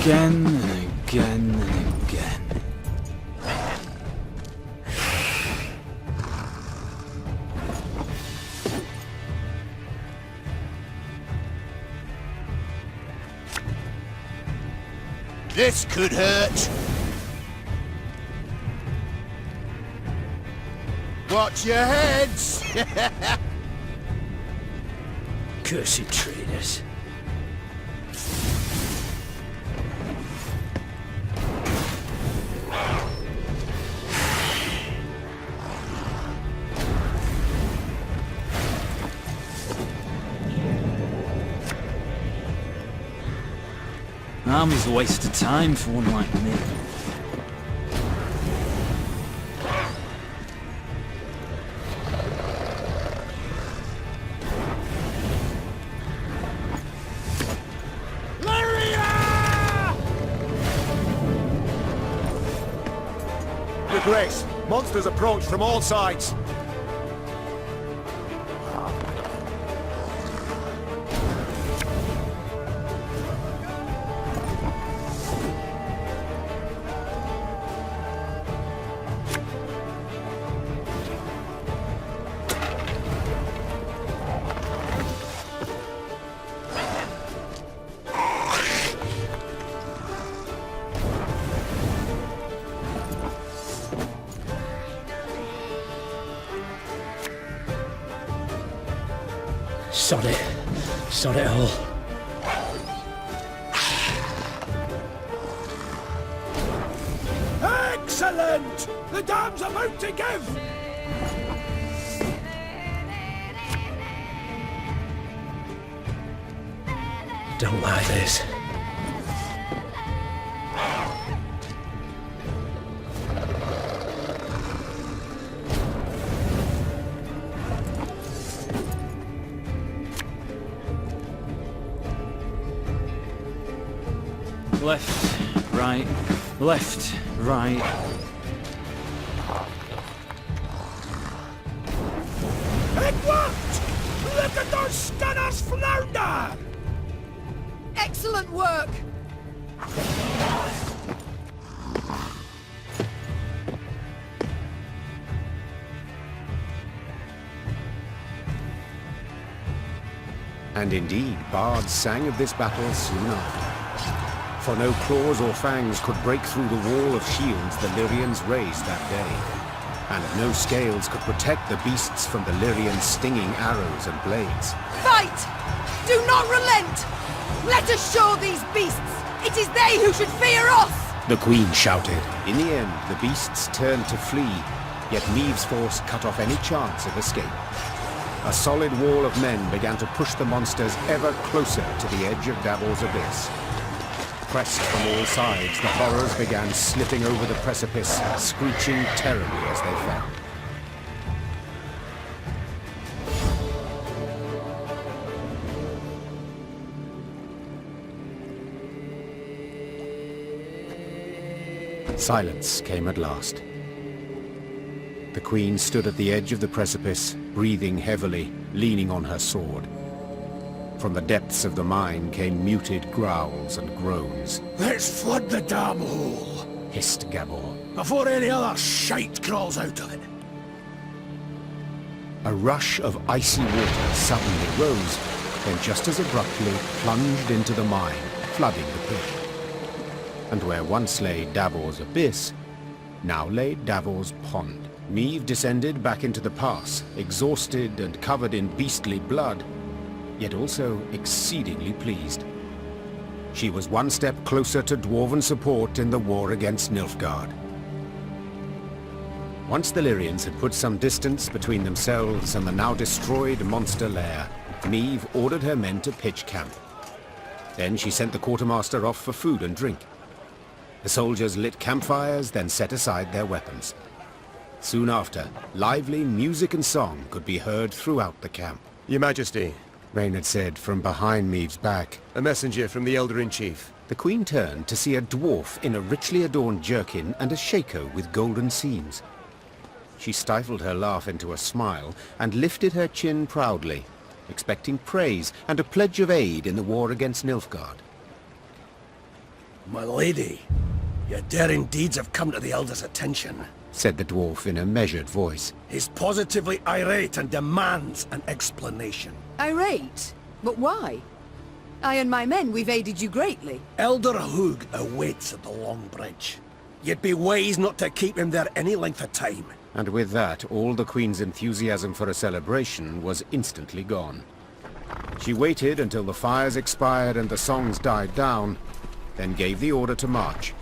Again and again and again. This could hurt. Watch your heads! Cursed traitors. Army's a waste of time for one like me. Your Grace, monsters approach from all sides. Sod it all. Excellent! The dam's about to give! Don't like this. Left, right, left, right. It worked! Look at those stunners flounder! Excellent work! And indeed, bards sang of this battle soon after. For no claws or fangs could break through the wall of shields the Lyrians raised that day. And no scales could protect the beasts from the Lyrians' stinging arrows and blades. Fight! Do not relent! Let us show these beasts! It is they who should fear us! The Queen shouted. In the end, the beasts turned to flee, yet Maeve's force cut off any chance of escape. A solid wall of men began to push the monsters ever closer to the edge of Davor's abyss. Pressed from all sides, the horrors began slipping over the precipice, screeching terribly as they fell. Silence came at last. The Queen stood at the edge of the precipice, breathing heavily, leaning on her sword. From the depths of the mine came muted growls and groans. Let's flood the damn hole, Hissed Gabor. before any other shite crawls out of it. A rush of icy water suddenly rose, then just as abruptly plunged into the mine, flooding the pit. And where once lay Davor's abyss, now lay Davor's pond. Maeve descended back into the pass, exhausted and covered in beastly blood, yet also exceedingly pleased. She was one step closer to dwarven support in the war against Nilfgaard. Once the Lyrians had put some distance between themselves and the now destroyed monster lair, Maeve ordered her men to pitch camp. Then she sent the quartermaster off for food and drink. The soldiers lit campfires, then set aside their weapons. Soon after, lively music and song could be heard throughout the camp. Your Majesty, Reynard said from behind Maeve's back. A messenger from the Elder-in-Chief. The Queen turned to see a dwarf in a richly adorned jerkin and a shako with golden seams. She stifled her laugh into a smile and lifted her chin proudly, expecting praise and a pledge of aid in the war against Nilfgaard. My lady, your daring deeds have come to the Elder's attention, said the dwarf in a measured voice. He's positively irate and demands an explanation. Irate? But why? I and my men, we've aided you greatly. Elder Hugh awaits at the Long Bridge. You'd be wise not to keep him there any length of time. And with that, all the Queen's enthusiasm for a celebration was instantly gone. She waited until the fires expired and the songs died down, then gave the order to march.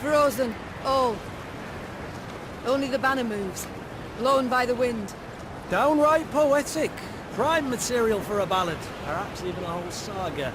Frozen. All. Only the banner moves. Blown by the wind. Downright poetic. Prime material for a ballad. Perhaps even a whole saga.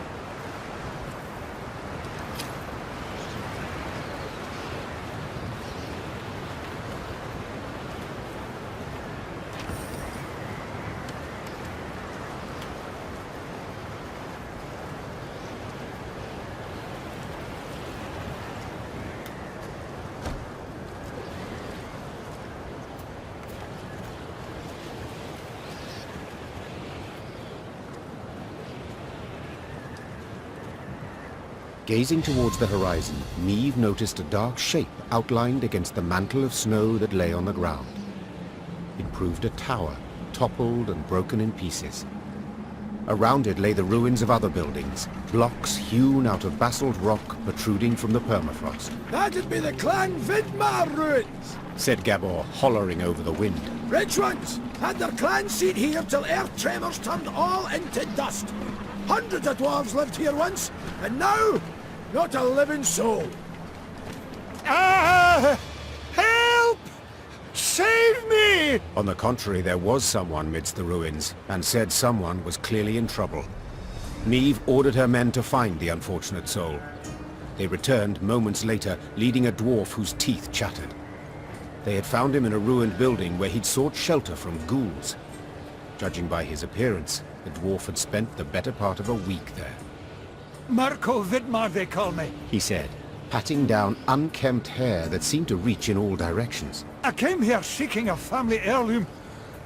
Gazing towards the horizon, Niamh noticed a dark shape outlined against the mantle of snow that lay on the ground. It proved a tower, toppled and broken in pieces. Around it lay the ruins of other buildings, blocks hewn out of basalt rock protruding from the permafrost. That'd be the Clan Vidmar ruins, said Gabor, hollering over the wind. Rich ones had their clan seat here till earth tremors turned all into dust. Hundreds of dwarves lived here once, and now, not a living soul. Ah! Help! Save me! On the contrary, there was someone midst the ruins, and said someone was clearly in trouble. Niamh ordered her men to find the unfortunate soul. They returned moments later, leading a dwarf whose teeth chattered. They had found him in a ruined building where he'd sought shelter from ghouls. Judging by his appearance, the dwarf had spent the better part of a week there. Mirko Vidmar, they call me. He said, patting down unkempt hair that seemed to reach in all directions. I came here seeking a family heirloom,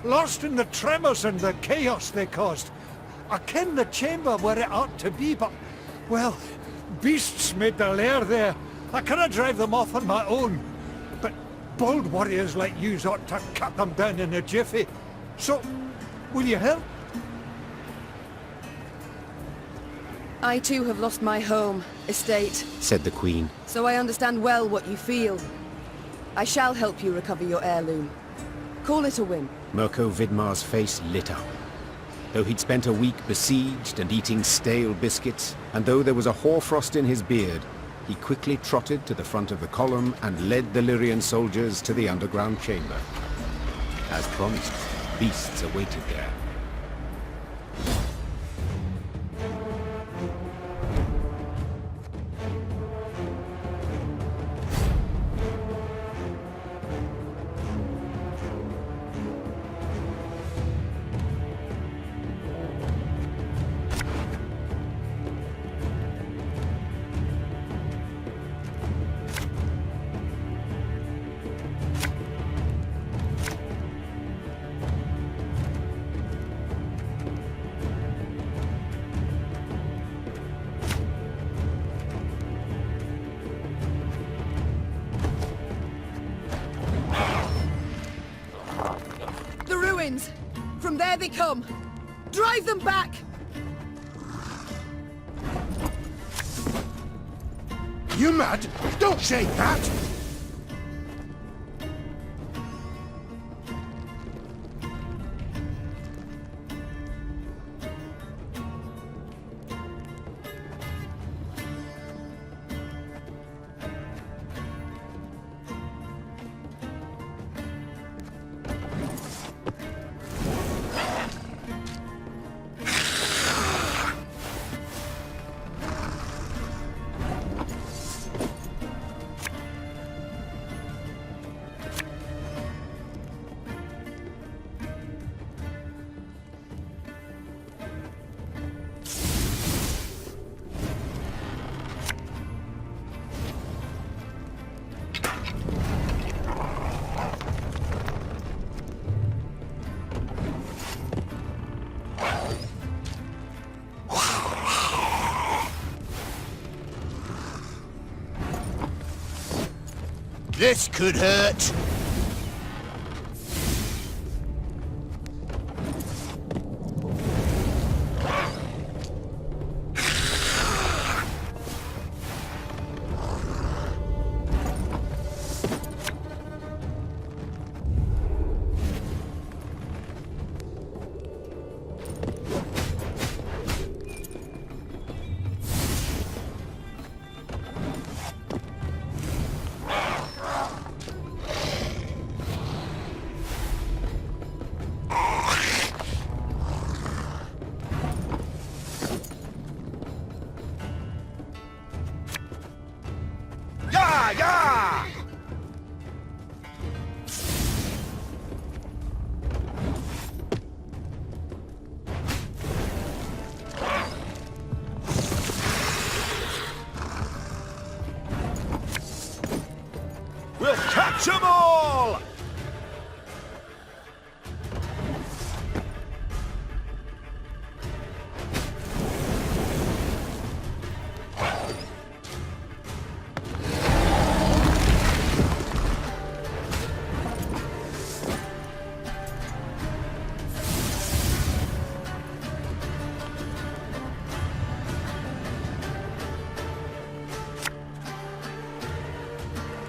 lost in the tremors and the chaos they caused. I ken the chamber where it ought to be, but, well, beasts made their lair there. I cannot drive them off on my own. But bold warriors like you ought to cut them down in a jiffy. So, will you help? I too have lost my home, estate, said the Queen. so I understand well what you feel. I shall help you recover your heirloom. Call it a win. Mirko Vidmar's face lit up. Though he'd spent a week besieged and eating stale biscuits, and though there was a hoarfrost in his beard, he quickly trotted to the front of the column and led the Lyrian soldiers to the underground chamber. As promised, beasts awaited there. From there they come. Drive them back! You mad? Don't say that! This could hurt.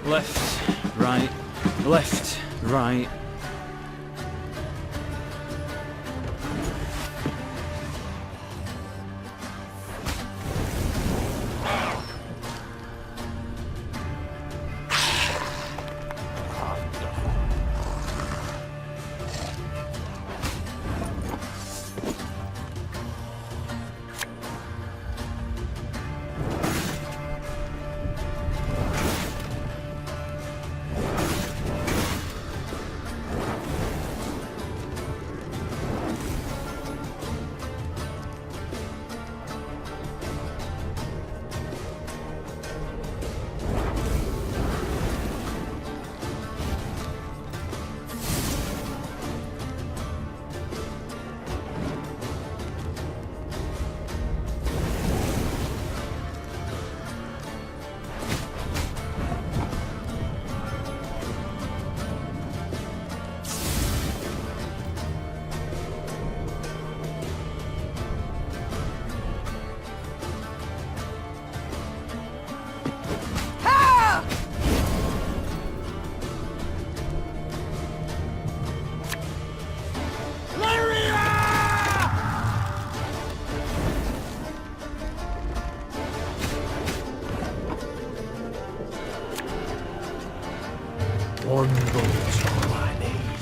Left, right, left, right. One bullet's all I need.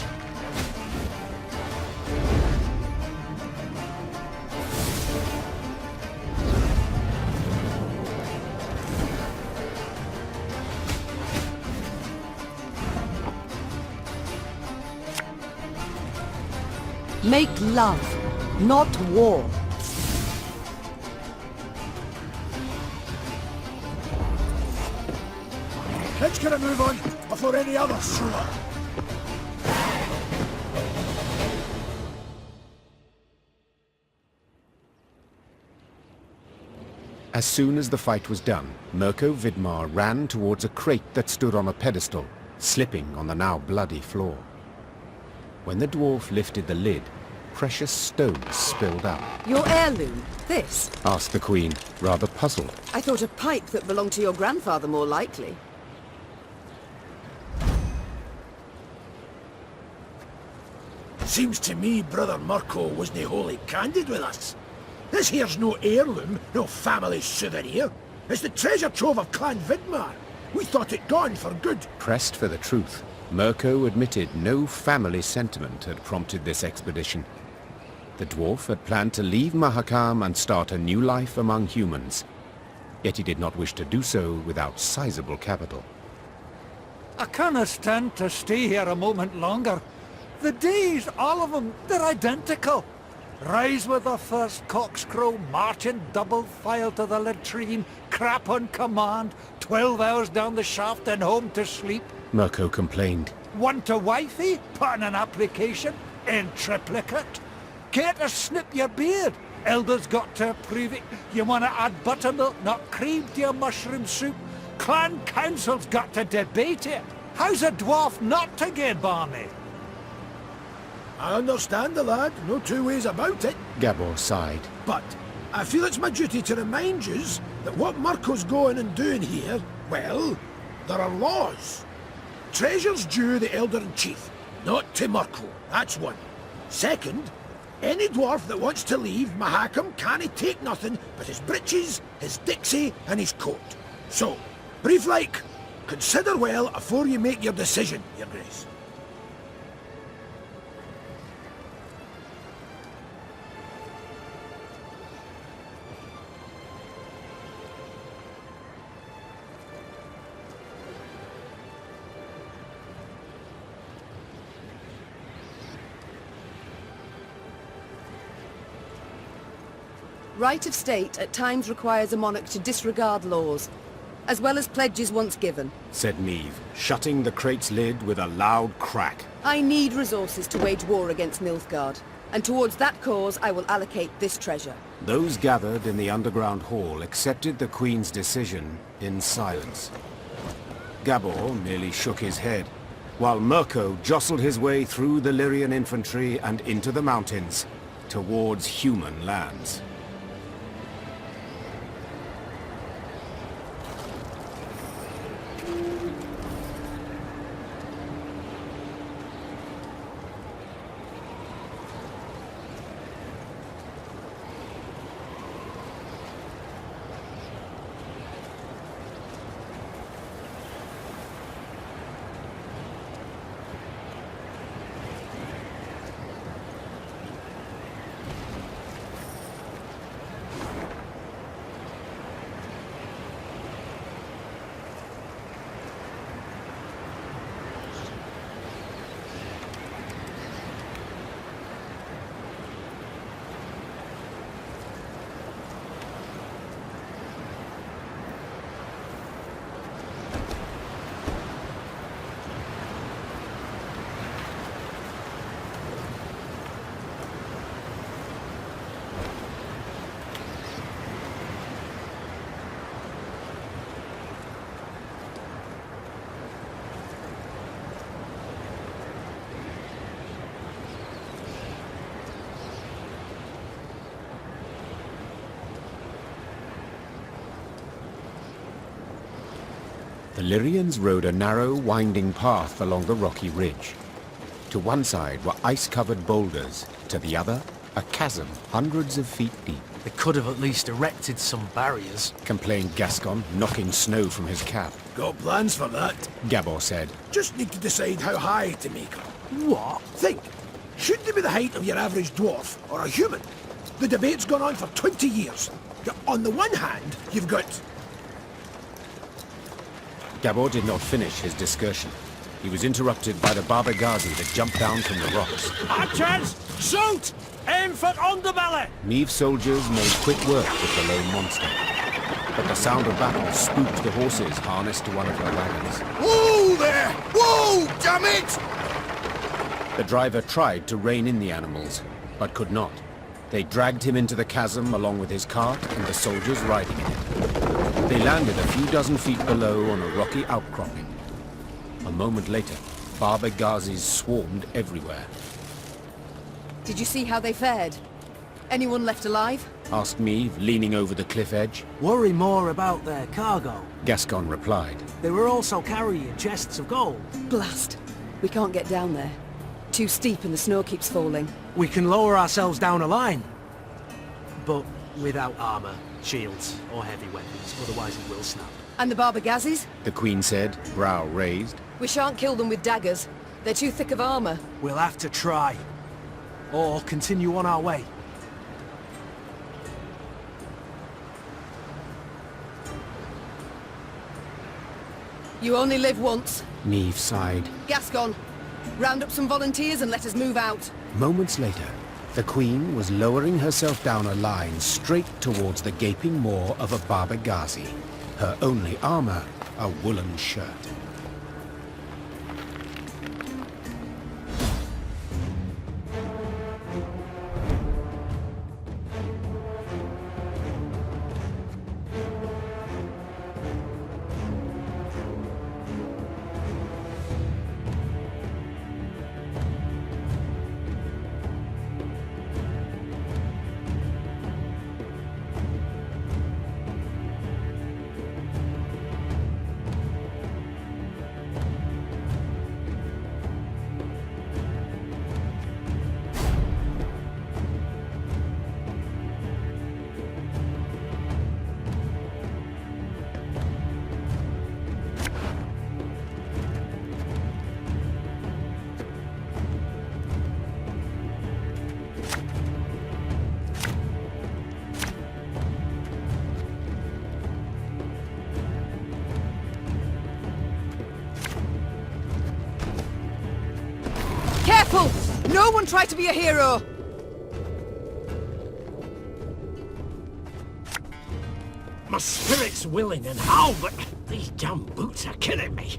Make love, not war. Let's get a move on before any others show up. As soon as the fight was done, Mirko Vidmar ran towards a crate that stood on a pedestal, slipping on the now bloody floor. When the dwarf lifted the lid, precious stones spilled out. Your heirloom, this? Asked the queen, rather puzzled. I thought a pipe that belonged to your grandfather more likely. Seems to me Brother Mirko wasn't wholly candid with us. This here's no heirloom, no family souvenir. It's the treasure trove of Clan Vidmar. We thought it gone for good. Pressed for the truth, Mirko admitted no family sentiment had prompted this expedition. The dwarf had planned to leave Mahakam and start a new life among humans. Yet he did not wish to do so without sizable capital. I can't stand to stay here a moment longer. The days, all of them, they're identical. Rise with the first cockscrow, march in double file to the latrine, crap on command, 12 hours down the shaft and home to sleep. Mirko complained. Want a wifey? Put in an application. In triplicate. Care to snip your beard? Elders got to approve it. You want to add buttermilk, not cream, to your mushroom soup? Clan council's got to debate it. How's a dwarf not to get barmy? I understand the lad, no two ways about it. Gabor sighed. But I feel it's my duty to remind yous that what Mirko's going and doing here, well, there are laws. Treasure's due the Elder-in-Chief, not to Mirko, that's one. Second, any dwarf that wants to leave Mahakam can't take nothing but his breeches, his dixie and his coat. So, brief like, consider well afore you make your decision, Your Grace. Right of state at times requires a monarch to disregard laws, as well as pledges once given. Said Neve, shutting the crate's lid with a loud crack. I need resources to wage war against Nilfgaard, and towards that cause I will allocate this treasure. Those gathered in the underground hall accepted the Queen's decision in silence. Gabor merely shook his head, while Mirko jostled his way through the Lyrian infantry and into the mountains, towards human lands. The Lyrians rode a narrow, winding path along the rocky ridge. To one side were ice-covered boulders, to the other, a chasm hundreds of feet deep. They could have at least erected some barriers, Complained Gascon, knocking snow from his cap. Got plans for that. Gabor said, Just need to decide how high to make her. What? Think. Should they be the height of your average dwarf or a human? The debate's gone on for 20 years. On the one hand, you've got... Gabor did not finish his discussion. He was interrupted by the Baba Ghazi that jumped down from the rocks. Archers! Shoot! Aim for underbelly! Neve's soldiers made quick work with the lone monster. But the sound of battle spooked the horses harnessed to one of her wagons. Whoa there! Whoa, damn it! The driver tried to rein in the animals, but could not. They dragged him into the chasm along with his cart and the soldiers riding in it. They landed a few dozen feet below on a rocky outcropping. A moment later, Baba Ghazis swarmed everywhere. Did you see how they fared? Anyone left alive? Asked Neve, leaning over the cliff edge. Worry more about their cargo. Gascon replied. They were also carrying chests of gold. Blast. We can't get down there. Too steep and the snow keeps falling. We can lower ourselves down a line. But without armor, shields, or heavy weapons, otherwise it will snap. And the Baba Ghazis? The Queen said, brow raised. We shan't kill them with daggers. They're too thick of armor. We'll have to try. Or continue on our way. You only live once. Neve sighed. Gascon, round up some volunteers and let us move out. Moments later, the Queen was lowering herself down a line straight towards the gaping maw of a Baba Ghazi. Her only armor, a woolen shirt. Careful! No one try to be a hero! My spirit's willing and how, but these damn boots are killing me.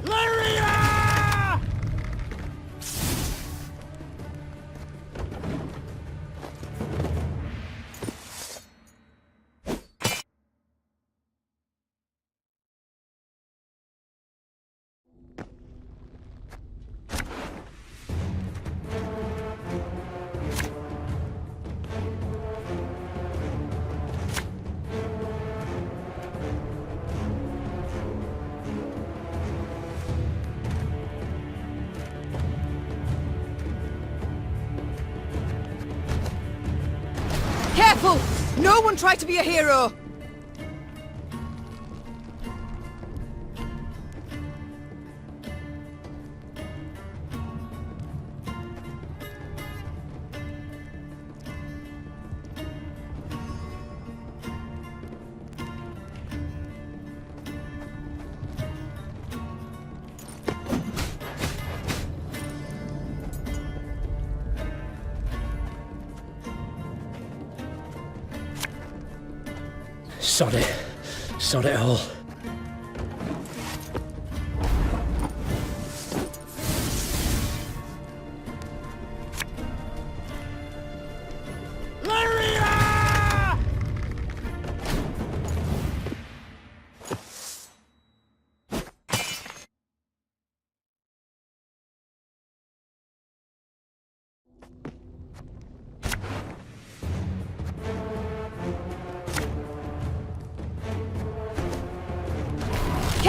Lyria! Careful! No one try to be a hero! Sod it. Sod it all. Lyria!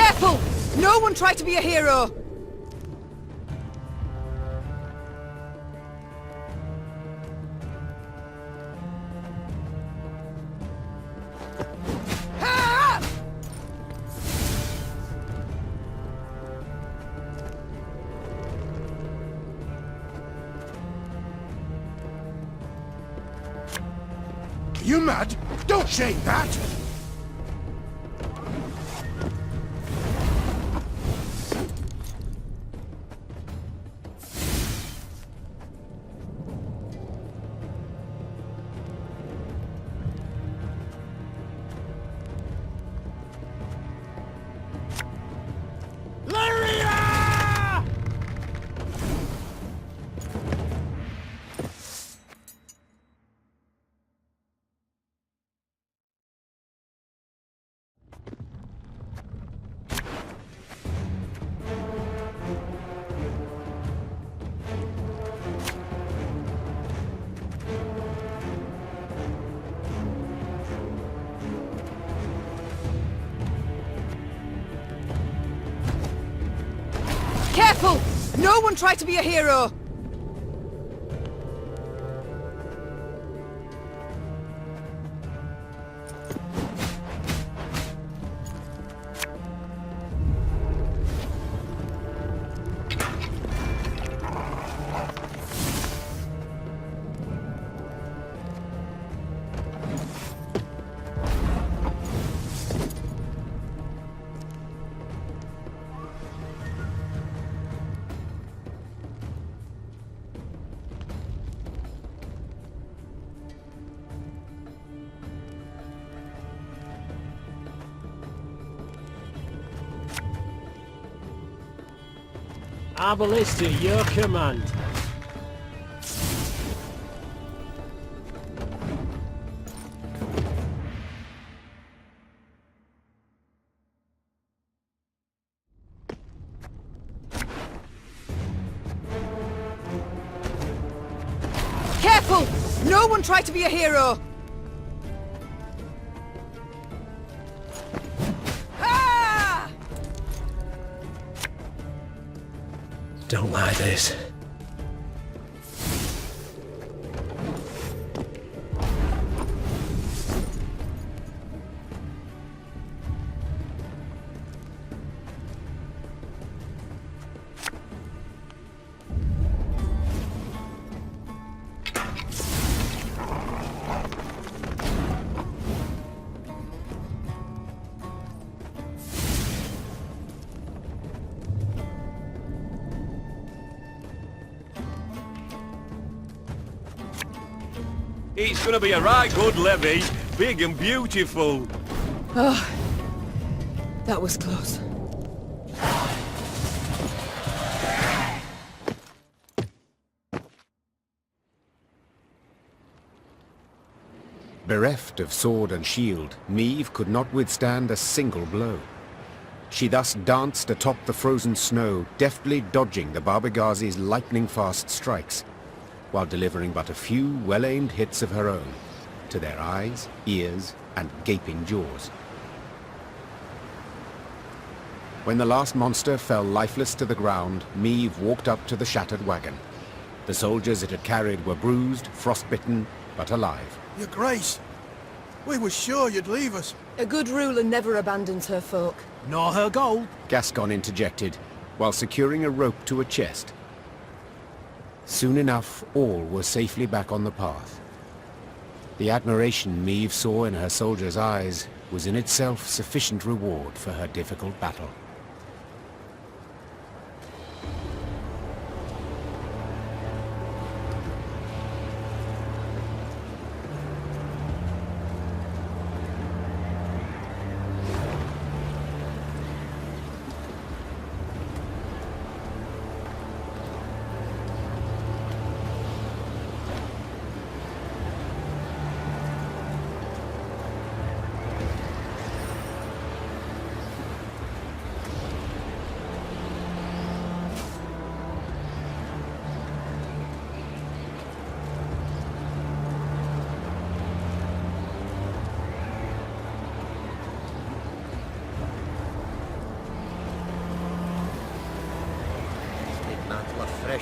Careful! No one try to be a hero! You mad? Don't shake that! Lyria! Careful! No one try to be a hero! Arbalist at your command. Careful! No one try to be a hero! Ah! Don't like this. It's gonna be a right good levy, big and beautiful. Oh, that was close. Bereft of sword and shield, Meve could not withstand a single blow. She thus danced atop the frozen snow, deftly dodging the Barbaghazis' lightning-fast strikes, while delivering but a few well-aimed hits of her own, to their eyes, ears, and gaping jaws. When the last monster fell lifeless to the ground, Meve walked up to the shattered wagon. The soldiers it had carried were bruised, frostbitten, but alive. Your Grace, we were sure you'd leave us. A good ruler never abandons her folk. Nor her gold. Gascon interjected, while securing a rope to a chest. Soon enough, all were safely back on the path. The admiration Meve saw in her soldiers' eyes was in itself sufficient reward for her difficult battle.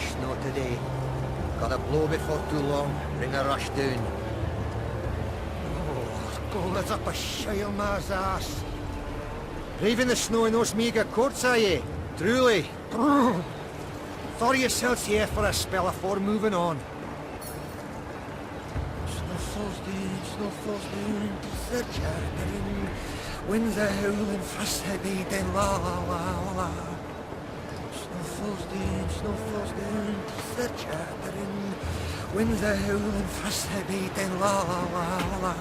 snow today. Got a blow before too long, bring a rush down. Oh, gold up a shile ma's ass. Braving the snow in those meagre courts, are ye? Truly. Thought yourselves here for a spell afore moving on. Snow falls down, the chattering. Winds are howling, frost are beating, la la la la. Snow falls down, the chattering. Winds are howling, frost are beating, la la la la.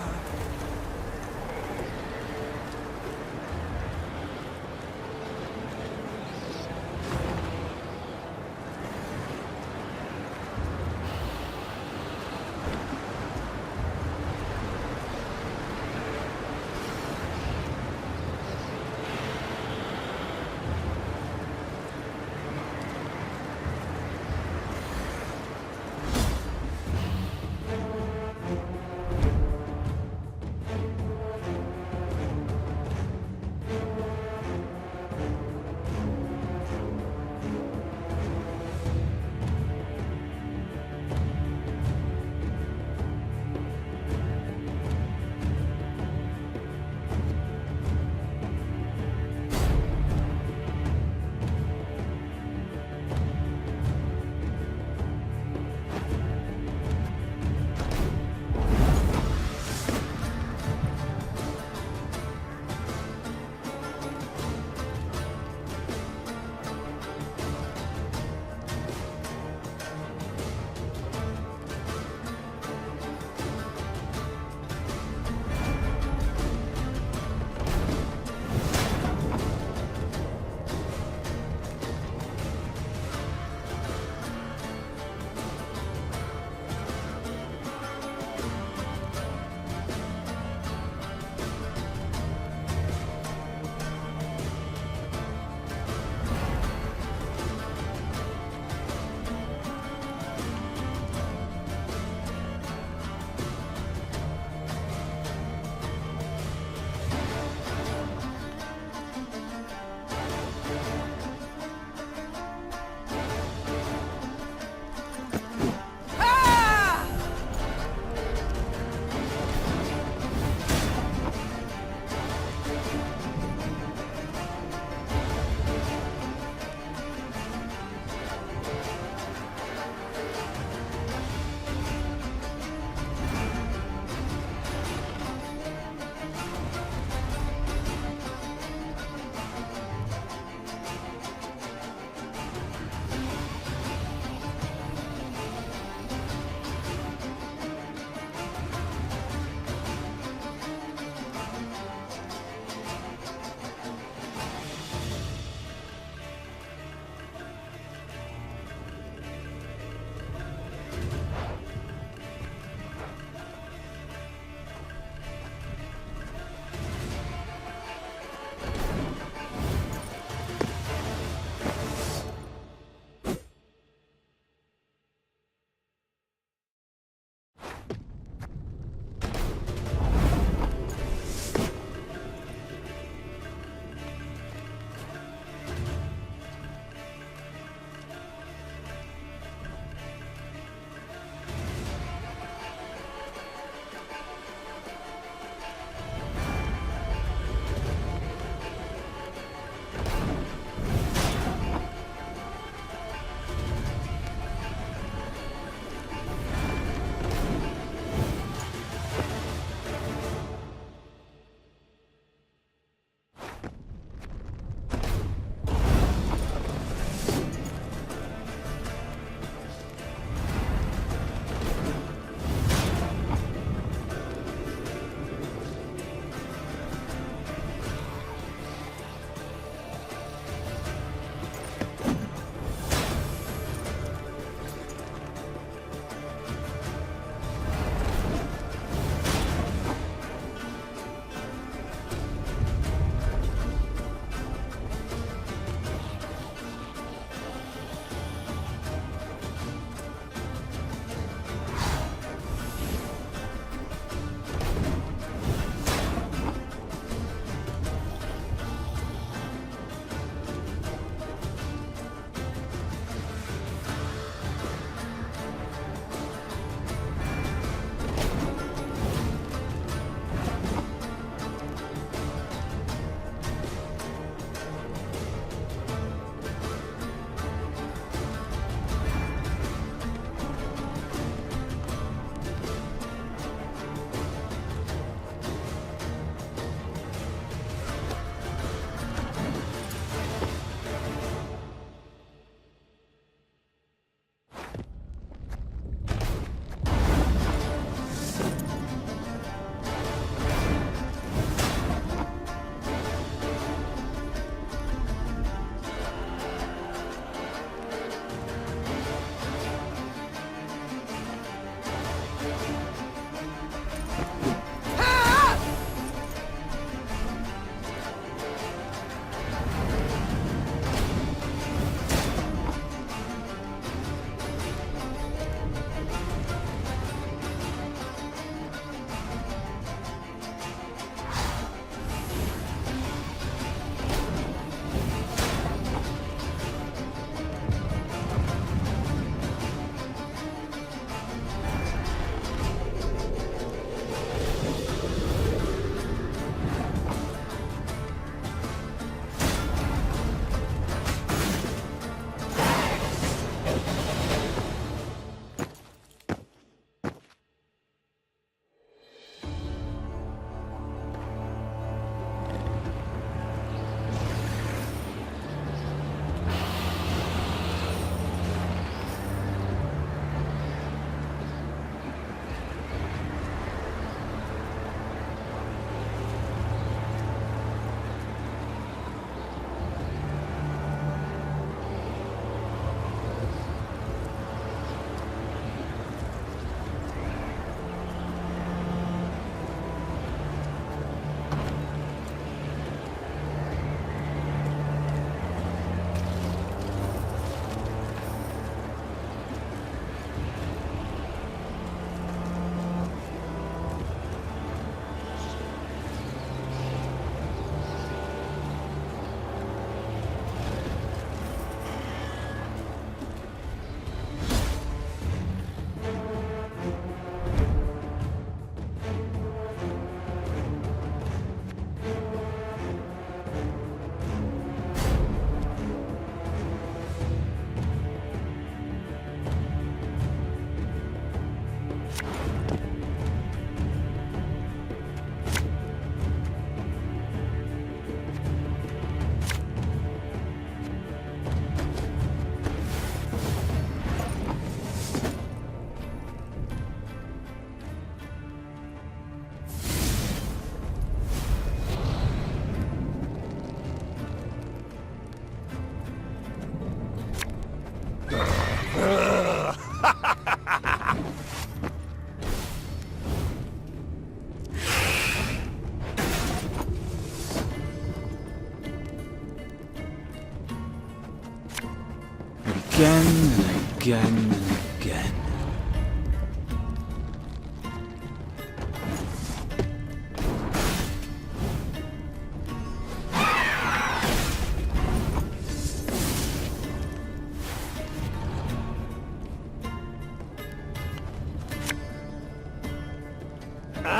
Again and again and again.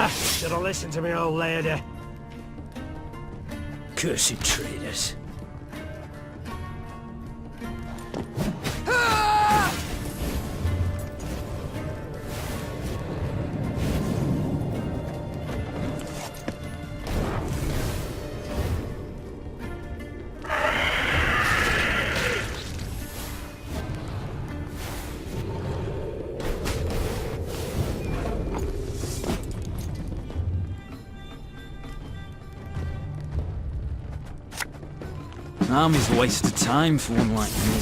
Should have listened to me, old lady. Cursed traitors. An army's a waste of time for one like me.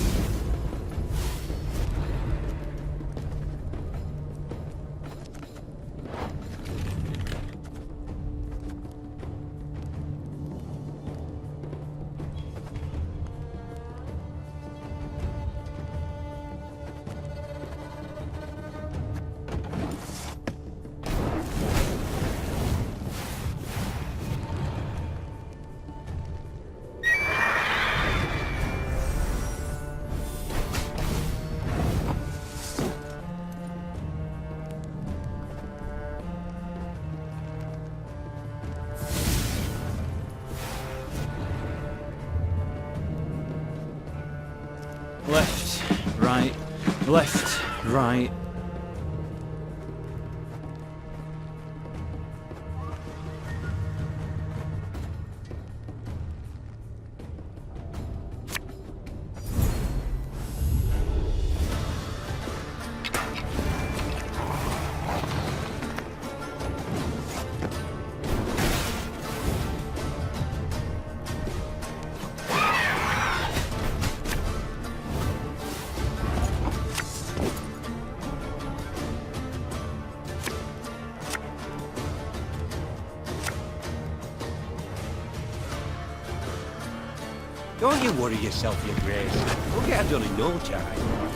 Left, right, left, right. Don't you worry yourself, your grace. We'll get it done in no time.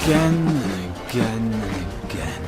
Again and again and again.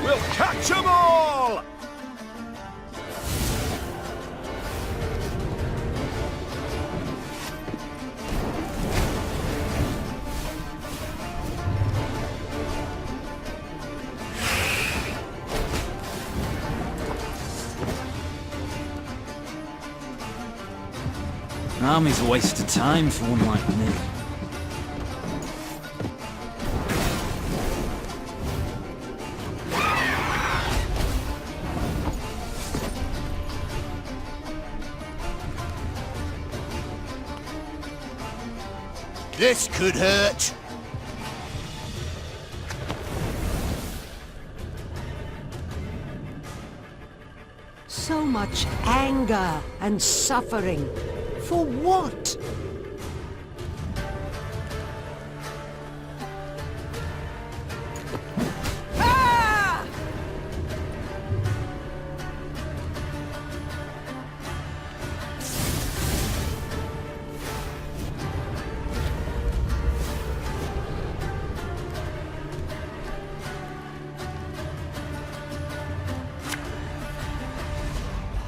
We'll catch 'em all! An army's a waste of time for one like me. This could hurt. So much anger and suffering. For what?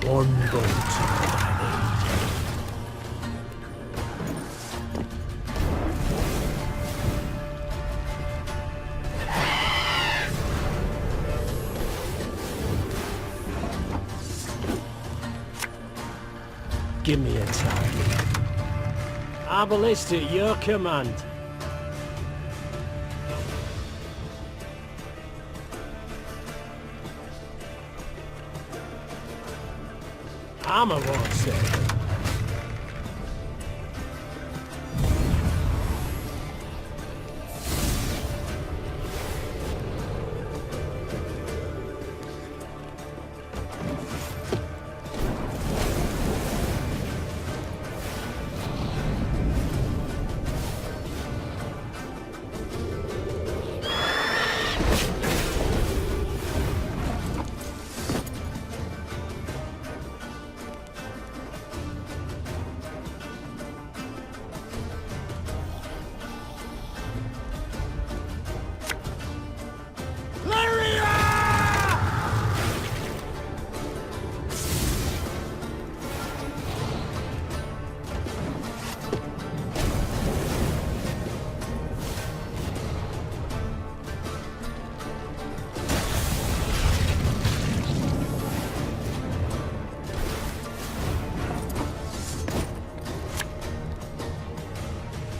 One bolt. Give me a target. Our ballista at your command. Armor won't save.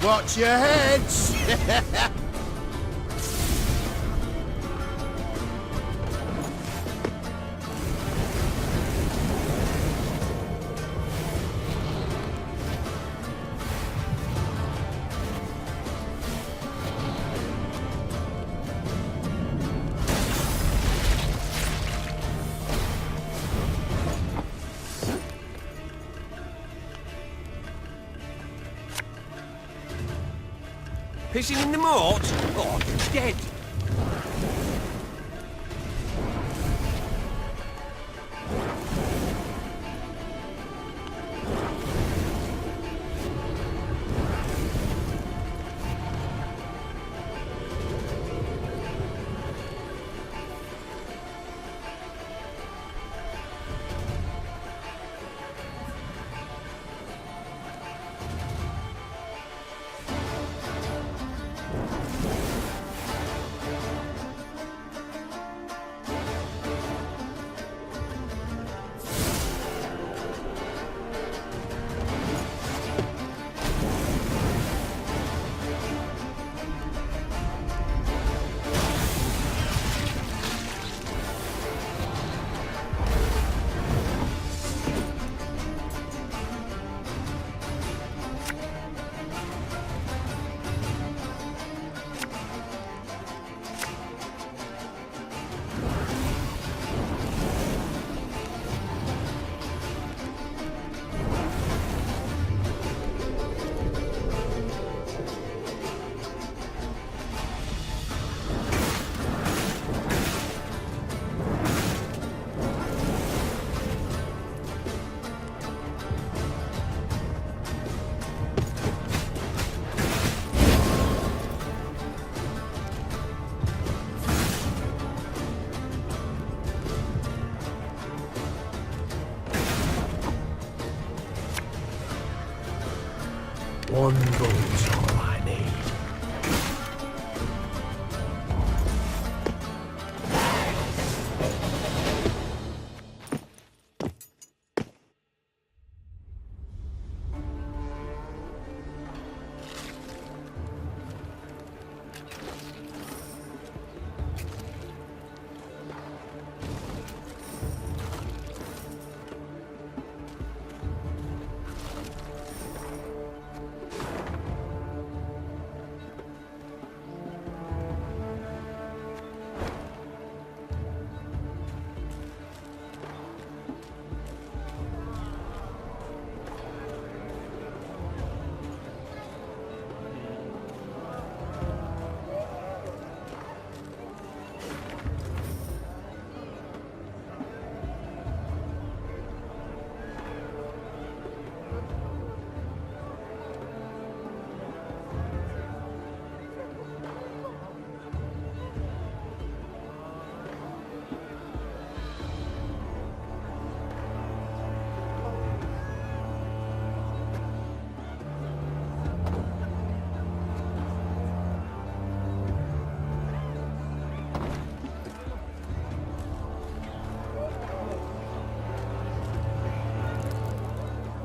Watch your heads! Pissing in the moat? Oh, dead. One vote's all I need.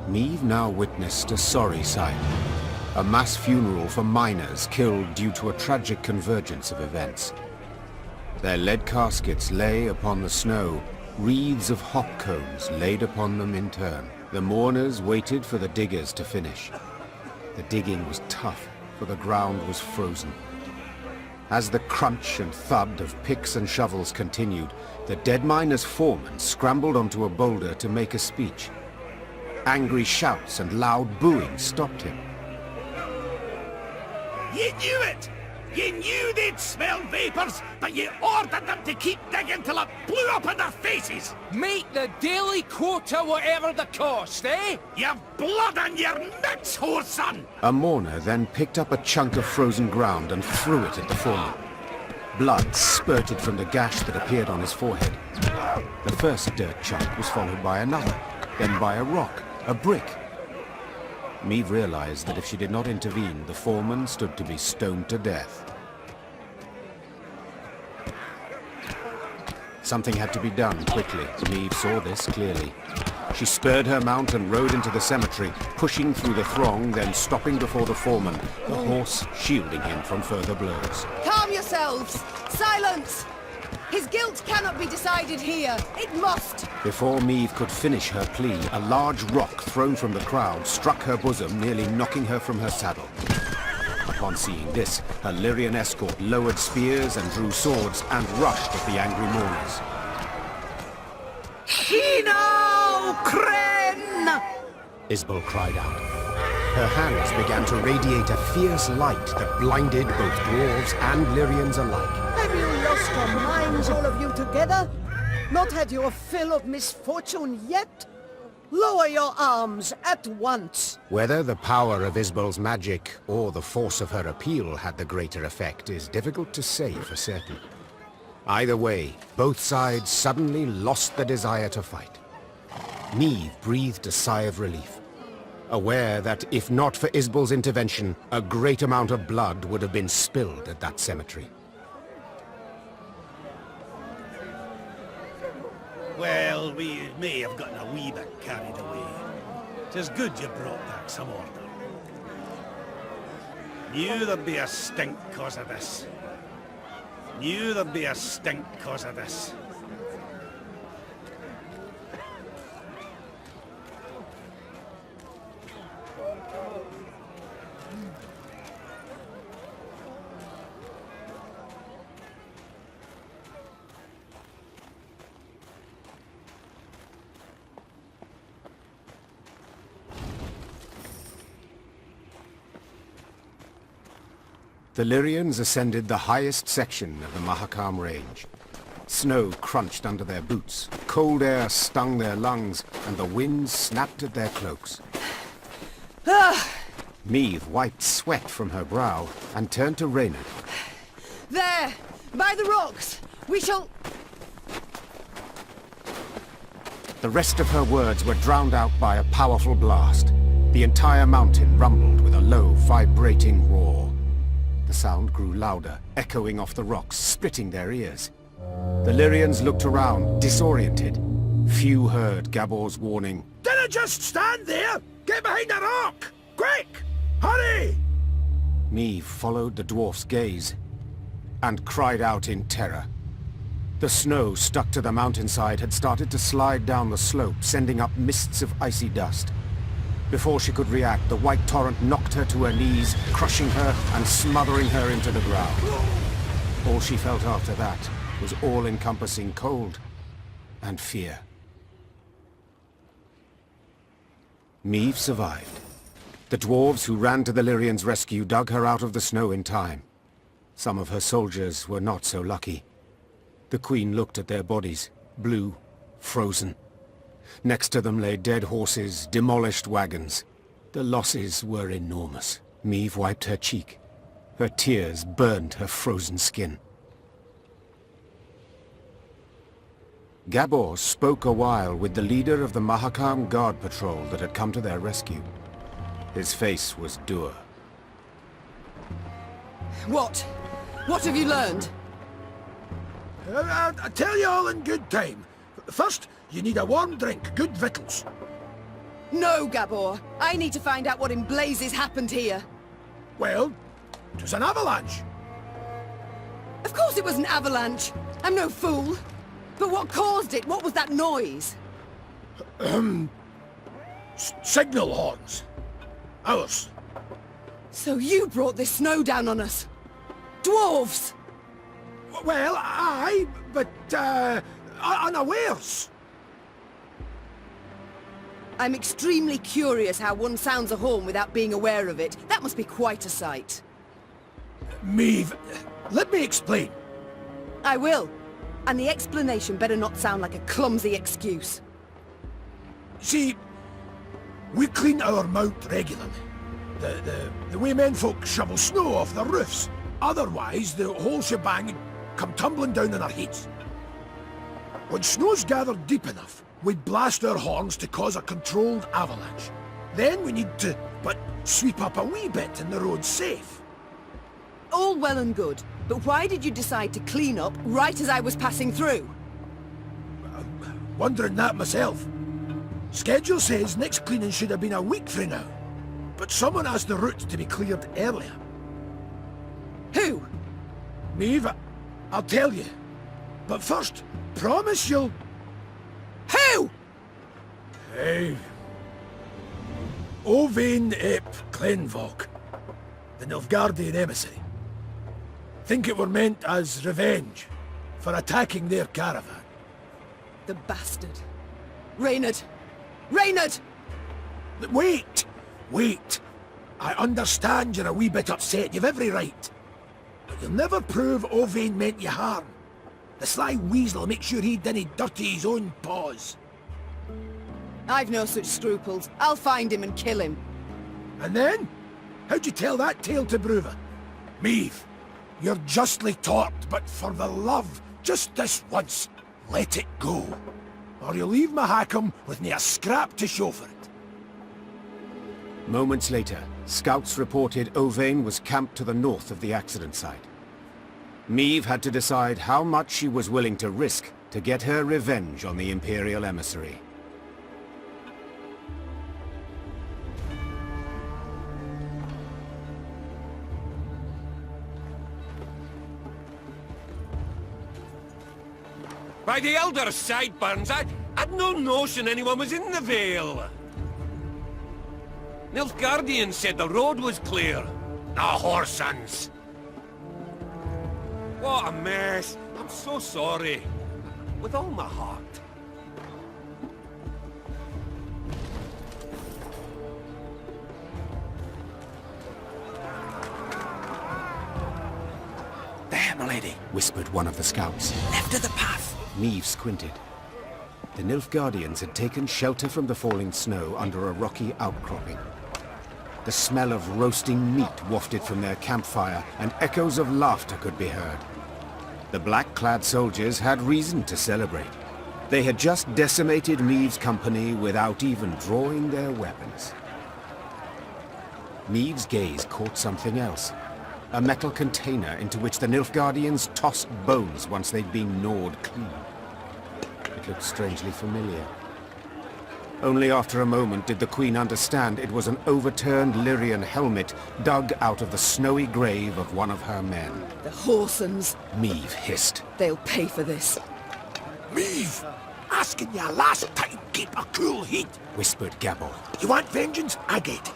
Niamh now witnessed a sorry sight. A mass funeral for miners killed due to a tragic convergence of events. Their lead caskets lay upon the snow, wreaths of hop cones laid upon them in turn. The mourners waited for the diggers to finish. The digging was tough, for the ground was frozen. As the crunch and thud of picks and shovels continued, the dead miner's foreman scrambled onto a boulder to make a speech. Angry shouts and loud booing stopped him. You knew it! You knew they'd smell vapors, but you ordered them to keep digging till it blew up in their faces! Make the daily quota whatever the cost, eh? You've blood on your nuts, whore son! A mourner then picked up a chunk of frozen ground and threw it at the foreman. Blood spurted from the gash that appeared on his forehead. The first dirt chunk was followed by another, then by a rock, a brick. Niamh realized that if she did not intervene, the foreman stood to be stoned to death. Something had to be done quickly. Niamh saw this clearly. She spurred her mount and rode into the cemetery, pushing through the throng, then stopping before the foreman, the horse shielding him from further blows. Calm yourselves! Silence! His guilt cannot be decided here. It must! Before Niamh could finish her plea, a large rock thrown from the crowd struck her bosom, nearly knocking her from her saddle. Upon seeing this, her Lyrian escort lowered spears and drew swords and rushed at the angry mourners. Shino Kren! Isbel cried out. Her hands began to radiate a fierce light that blinded both dwarves and Lyrians alike. Have you lost your minds, all of you together? Not had your fill of misfortune yet? Lower your arms at once. Whether the power of Isbel's magic or the force of her appeal had the greater effect is difficult to say for certain. Either way, both sides suddenly lost the desire to fight. Niamh breathed a sigh of relief, aware that if not for Isbel's intervention, a great amount of blood would have been spilled at that cemetery. Well, we may have gotten a wee bit carried away. 'Tis good you brought back some order. Knew there'd be a stink cause of this. Knew there'd be a stink cause of this. The Lyrians ascended the highest section of the Mahakam range. Snow crunched under their boots, cold air stung their lungs, and the wind snapped at their cloaks. Niamh wiped sweat from her brow and turned to Reynard. There! By the rocks! We shall... The rest of her words were drowned out by a powerful blast. The entire mountain rumbled with a low, vibrating roar. The sound grew louder, echoing off the rocks, splitting their ears. The Lyrians looked around, disoriented. Few heard Gabor's warning. Dinna just stand there! Get behind a rock! Quick! Hurry! Niamh followed the dwarf's gaze and cried out in terror. The snow stuck to the mountainside had started to slide down the slope, sending up mists of icy dust. Before she could react, the white torrent knocked her to her knees, crushing her and smothering her into the ground. All she felt after that was all-encompassing cold and fear. Niamh survived. The dwarves who ran to the Lyrians' rescue dug her out of the snow in time. Some of her soldiers were not so lucky. The Queen looked at their bodies, blue, frozen. Next to them lay dead horses, demolished wagons. The losses were enormous. Niamh wiped her cheek. Her tears burned her frozen skin. Gabor spoke a while with the leader of the Mahakam guard patrol that had come to their rescue. His face was dour. What? What have you learned? I'll tell you all in good time. First, you need a warm drink, good victuals. No, Gabor. I need to find out what in blazes happened here. Well, it was an avalanche. Of course it was an avalanche. I'm no fool. But what caused it? What was that noise? Signal horns. Ours. So you brought this snow down on us? Dwarves! Well, aye, but, unawares. I'm extremely curious how one sounds a horn without being aware of it. That must be quite a sight. Niamh, let me explain. I will. And the explanation better not sound like a clumsy excuse. See, we clean our mount regularly. The way menfolk shovel snow off their roofs. Otherwise, the whole shebang would come tumbling down on our heads. When snow's gathered deep enough, we blast our horns to cause a controlled avalanche. Then we need to, sweep up a wee bit and the road's safe. All well and good, but why did you decide to clean up right as I was passing through? Wondering that myself. Schedule says next cleaning should have been a week from now. But someone asked the route to be cleared earlier. Who? Niamh, I'll tell you. But first, promise you'll... Who? Hey. Owain ep Clenvok, the Nilfgaardian emissary. Think it were meant as revenge for attacking their caravan. The bastard. Reynard! Reynard! Wait! Wait! I understand you're a wee bit upset, you've every right. But you'll never prove Owain meant you harm. The sly weasel will make sure he didn't dirty his own paws. I've no such scruples. I'll find him and kill him. And then? How'd you tell that tale to Bruva? Niamh, you're justly taught, but for the love, just this once, let it go. Or you'll leave Mahakam with me a scrap to show for it. Moments later, scouts reported Owain was camped to the north of the accident site. Niamh had to decide how much she was willing to risk to get her revenge on the Imperial emissary. By the Elder Sideburns, I'd no notion anyone was in the Vale. Nilfgaardian said the road was clear. The Horsons. What a mess. I'm so sorry. With all my heart. There, my lady, whispered one of the scouts. Left of the path. Niamh squinted. The Nilfgaardians had taken shelter from the falling snow under a rocky outcropping. The smell of roasting meat wafted from their campfire, and echoes of laughter could be heard. The black-clad soldiers had reason to celebrate. They had just decimated Niamh's company without even drawing their weapons. Meave's gaze caught something else. A metal container into which the Nilfgaardians tossed bones once they'd been gnawed clean. It looked strangely familiar. Only after a moment did the Queen understand it was an overturned Lyrian helmet dug out of the snowy grave of one of her men. The Horsons. Meave hissed. They'll pay for this. Meave! Asking ya last time, keep a cool head. Whispered Gabble. You want vengeance? I get it.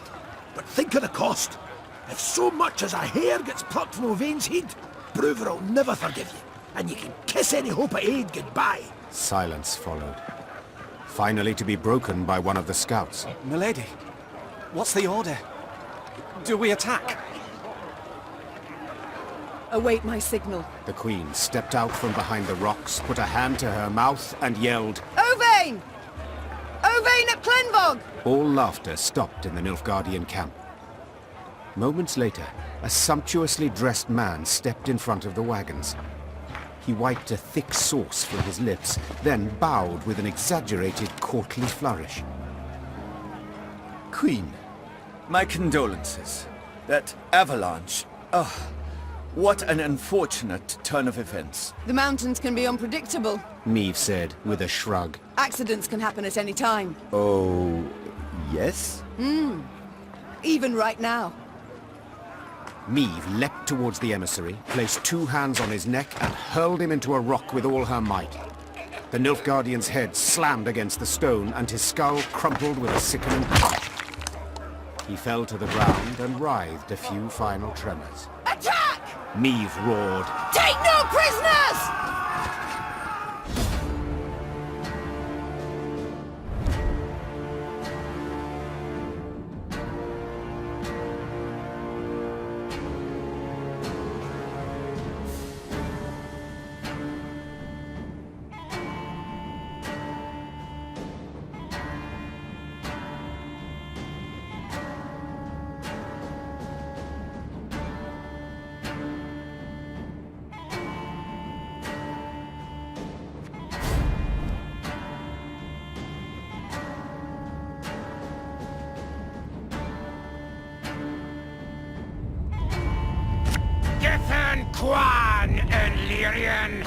But think of the cost. If so much as a hair gets plucked from Owain's head, Bruver'll never forgive you. And you can kiss any hope of aid goodbye. Silence followed. Finally to be broken by one of the scouts. Milady, what's the order? Do we attack? Await my signal. The Queen stepped out from behind the rocks, put a hand to her mouth, and yelled, Owain! Owain at Clenbog! All laughter stopped in the Nilfgaardian camp. Moments later, a sumptuously dressed man stepped in front of the wagons. He wiped a thick sauce from his lips, then bowed with an exaggerated courtly flourish. Queen, my condolences. That avalanche... Oh, what an unfortunate turn of events. The mountains can be unpredictable. Meave said with a shrug. Accidents can happen at any time. Oh, yes? Even right now. Meave leapt towards the emissary, placed two hands on his neck, and hurled him into a rock with all her might. The Nilfgaardian's head slammed against the stone, and his skull crumpled with a sickening crash. He fell to the ground and writhed a few final tremors. Attack! Meave roared. Take no prisoners! Quan and Lyrian!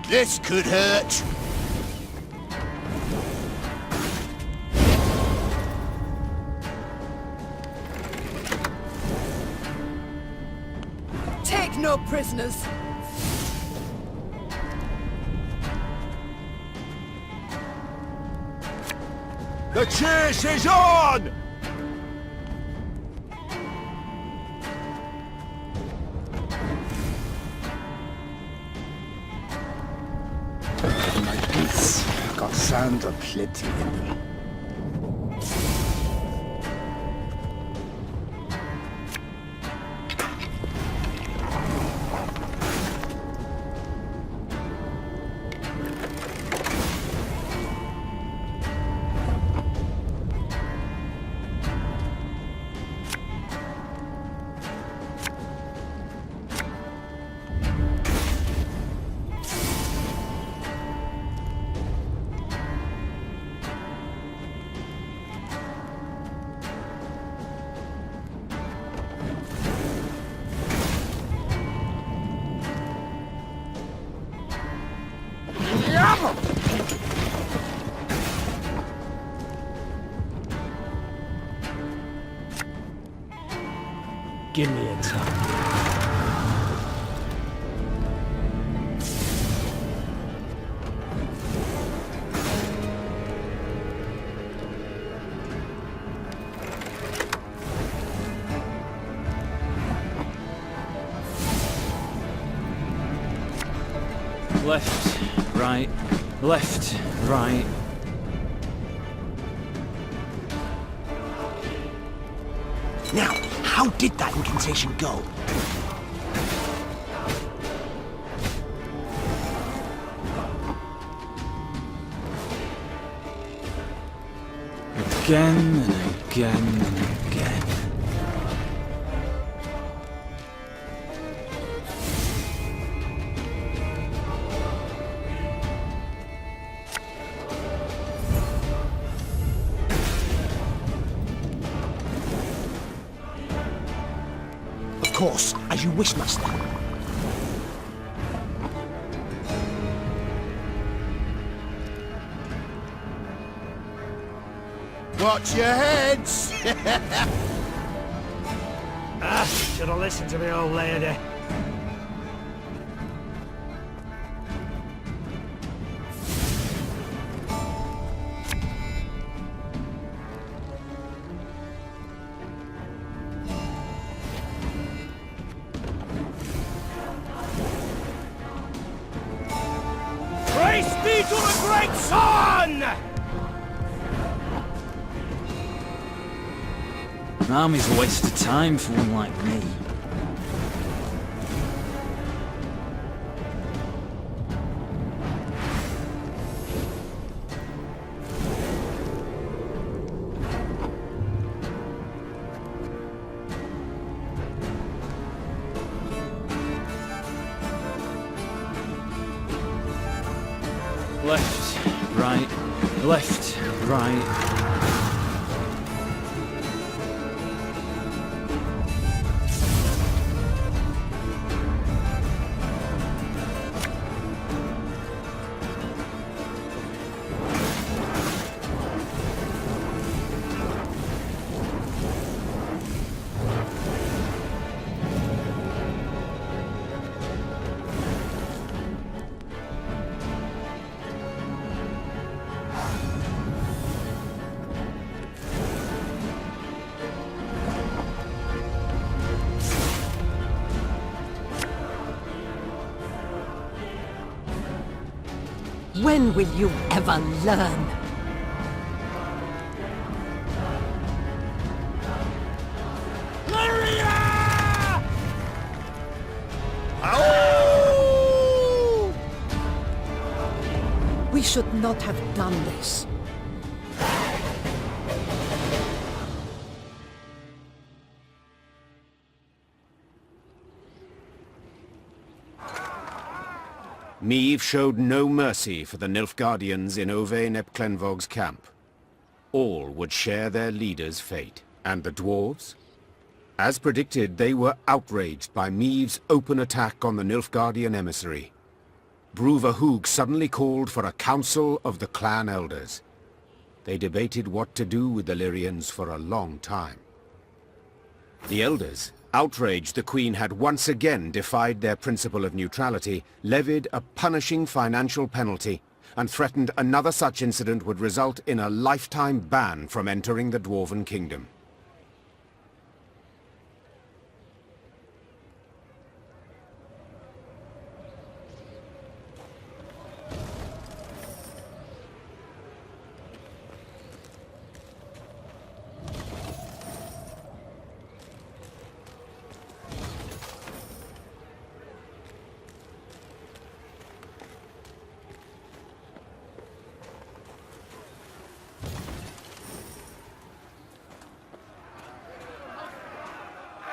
This could hurt. Take no prisoners! The chase is on! My boots got sand aplenty in them. Give me a time. Left, right, left, right. Now, how did that incantation go? Again and again and again. Of course, as you wish, master. Watch your heads! Should have listened to the old lady. Praise be to the great sun! An army's a waste of time for one like me. Left, right, left, right. When will you ever learn? Lyria! We should not have done this. Meve showed no mercy for the Nilfgaardians in Ove Nepklenvog's camp. All would share their leader's fate. And the dwarves? As predicted, they were outraged by Meve's open attack on the Nilfgaardian emissary. Bruva Hoog suddenly called for a council of the clan elders. They debated what to do with the Lyrians for a long time. The elders, outraged the Queen had once again defied their principle of neutrality, levied a punishing financial penalty, and threatened another such incident would result in a lifetime ban from entering the Dwarven Kingdom.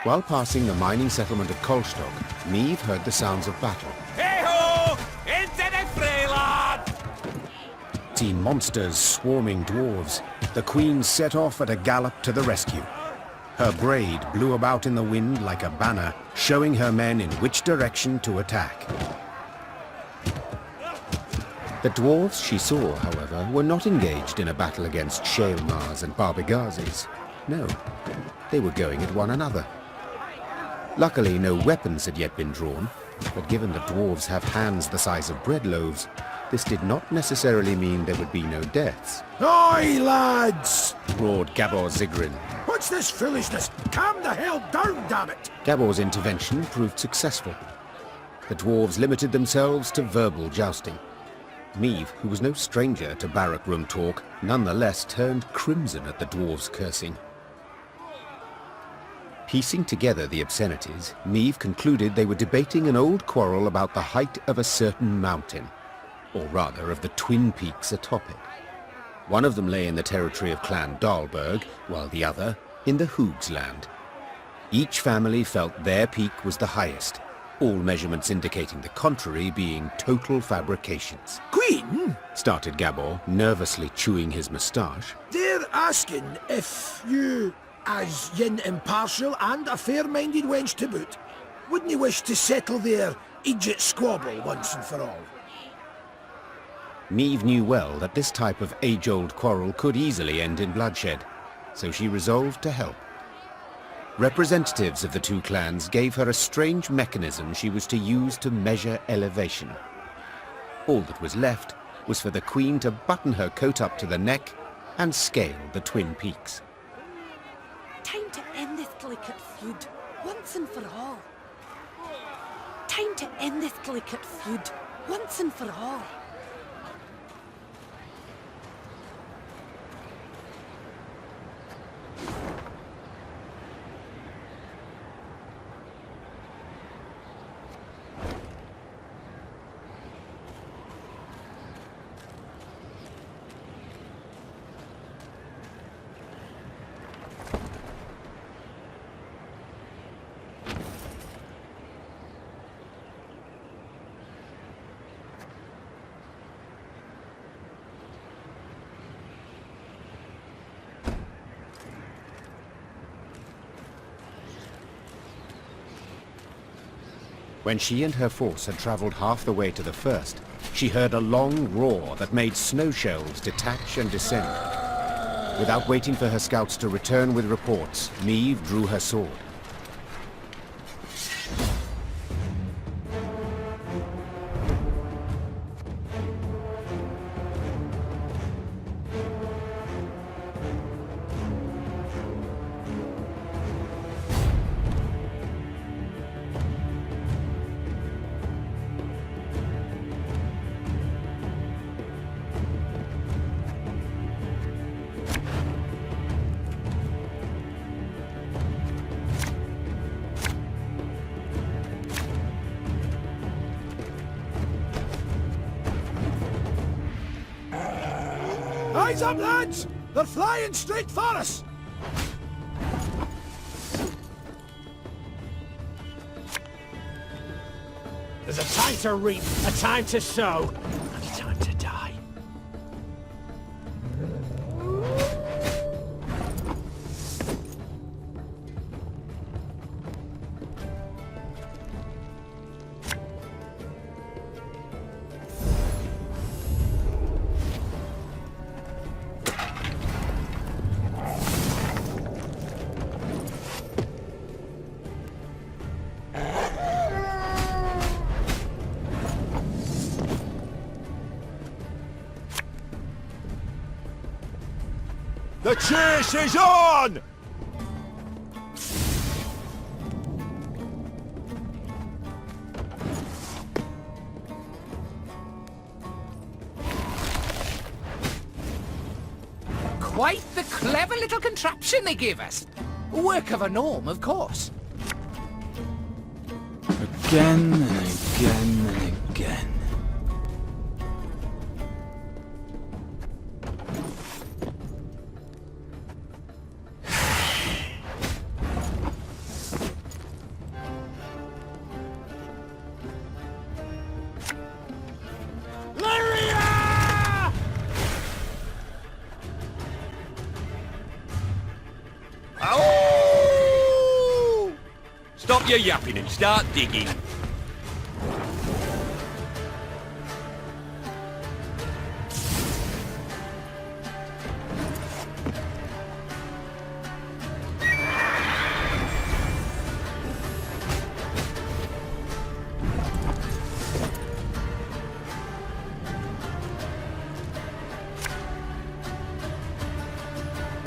While passing the mining settlement of Kolstok, Meve heard the sounds of battle. Hey-ho! Into the fray, lad! Seen monsters swarming dwarves, the Queen set off at a gallop to the rescue. Her braid blew about in the wind like a banner, showing her men in which direction to attack. The dwarves she saw, however, were not engaged in a battle against Shaelmars and Barbigazes. No, they were going at one another. Luckily, no weapons had yet been drawn, but given the dwarves have hands the size of bread loaves, this did not necessarily mean there would be no deaths. Oi, lads! Roared Gabor Zigrin. What's this foolishness? Calm the hell down, damn it! Gabor's intervention proved successful. The dwarves limited themselves to verbal jousting. Meve, who was no stranger to barrack room talk, nonetheless turned crimson at the dwarves' cursing. Piecing together the obscenities, Meve concluded they were debating an old quarrel about the height of a certain mountain, or rather of the twin peaks atop it. One of them lay in the territory of Clan Dahlberg, while the other in the Hoogsland. Each family felt their peak was the highest, all measurements indicating the contrary being total fabrications. Queen? Started Gabor, nervously chewing his moustache. They're asking if you, as yin impartial and a fair-minded wench to boot, wouldn't you wish to settle their Egypt squabble once and for all? Niamh knew well that this type of age-old quarrel could easily end in bloodshed, so she resolved to help. Representatives of the two clans gave her a strange mechanism she was to use to measure elevation. All that was left was for the Queen to button her coat up to the neck and scale the twin peaks. Time to end this delicate feud, once and for all. Time to end this delicate feud, once and for all. When she and her force had travelled half the way to the first, she heard a long roar that made snow shells detach and descend. Without waiting for her scouts to return with reports, Niamh drew her sword. Eyes up, lads! They're flying straight for us! There's a time to reap, a time to sow, and a time to die. The chase is on! Quite the clever little contraption they gave us. Work of a gnome, of course. Again and again and again. Lyria! Ow! Stop your yapping and start digging.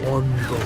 One gold.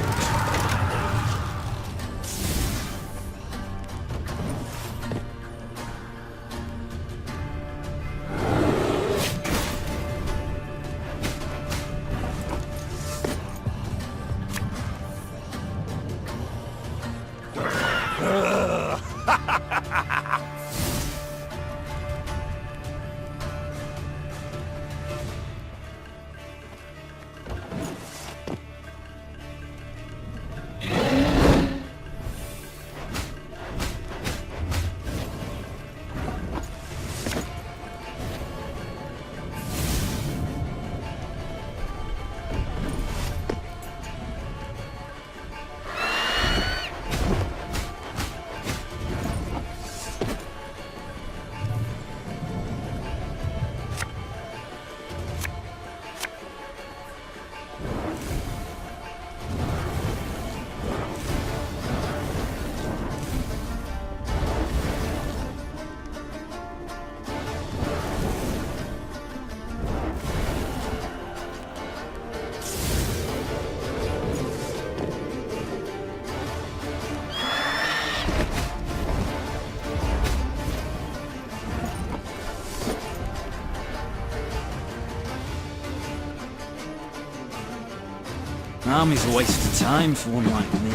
army's a waste of time for one like me.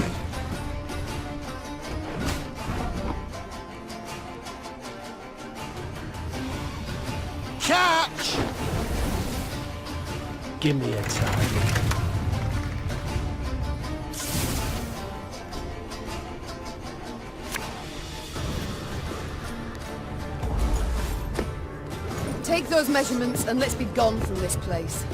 Catch! Give me a target. Take those measurements and let's be gone from this place.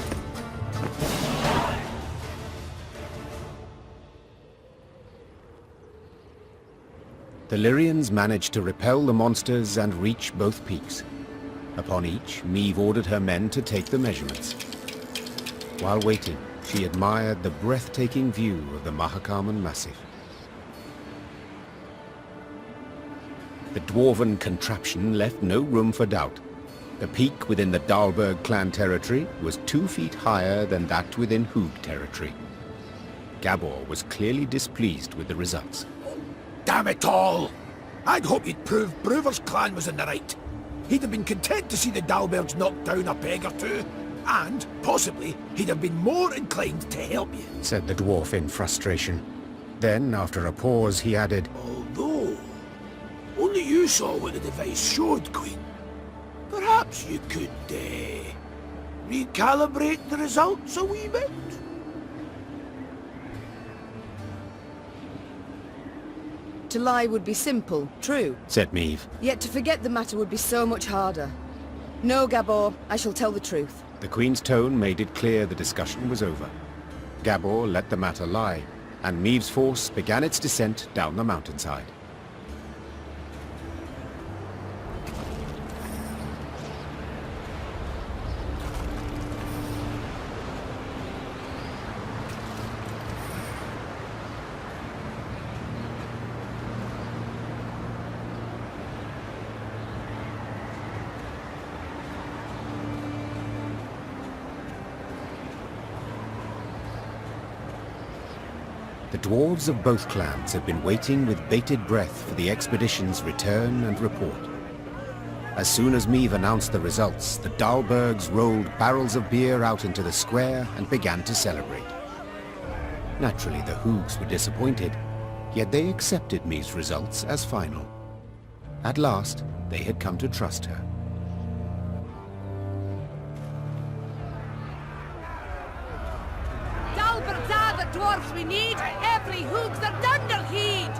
The Lyrians managed to repel the monsters and reach both peaks. Upon each, Meve ordered her men to take the measurements. While waiting, she admired the breathtaking view of the Mahakaman Massif. The dwarven contraption left no room for doubt. The peak within the Dalberg clan territory was 2 feet higher than that within Hoog territory. Gabor was clearly displeased with the results. Damn it all! I'd hoped you'd prove Brewer's clan was in the right. He'd have been content to see the Dalbergs knocked down a peg or two, and, possibly, he'd have been more inclined to help you. Said the dwarf in frustration. Then, after a pause, he added, Although, only you saw what the device showed, Queen. Perhaps you could, recalibrate the results a wee bit? To lie would be simple, true. said Meve. Yet to forget the matter would be so much harder. No, Gabor, I shall tell the truth. The Queen's tone made it clear the discussion was over. Gabor let the matter lie, and Meve's force began its descent down the mountainside. The dwarves of both clans had been waiting with bated breath for the expedition's return and report. As soon as Meve announced the results, the Dalbergs rolled barrels of beer out into the square and began to celebrate. Naturally, the Hoogs were disappointed, yet they accepted Meve's results as final. At last, they had come to trust her. Dalbergs are the dwarfs we need. Every Hoogs are Dunderheed.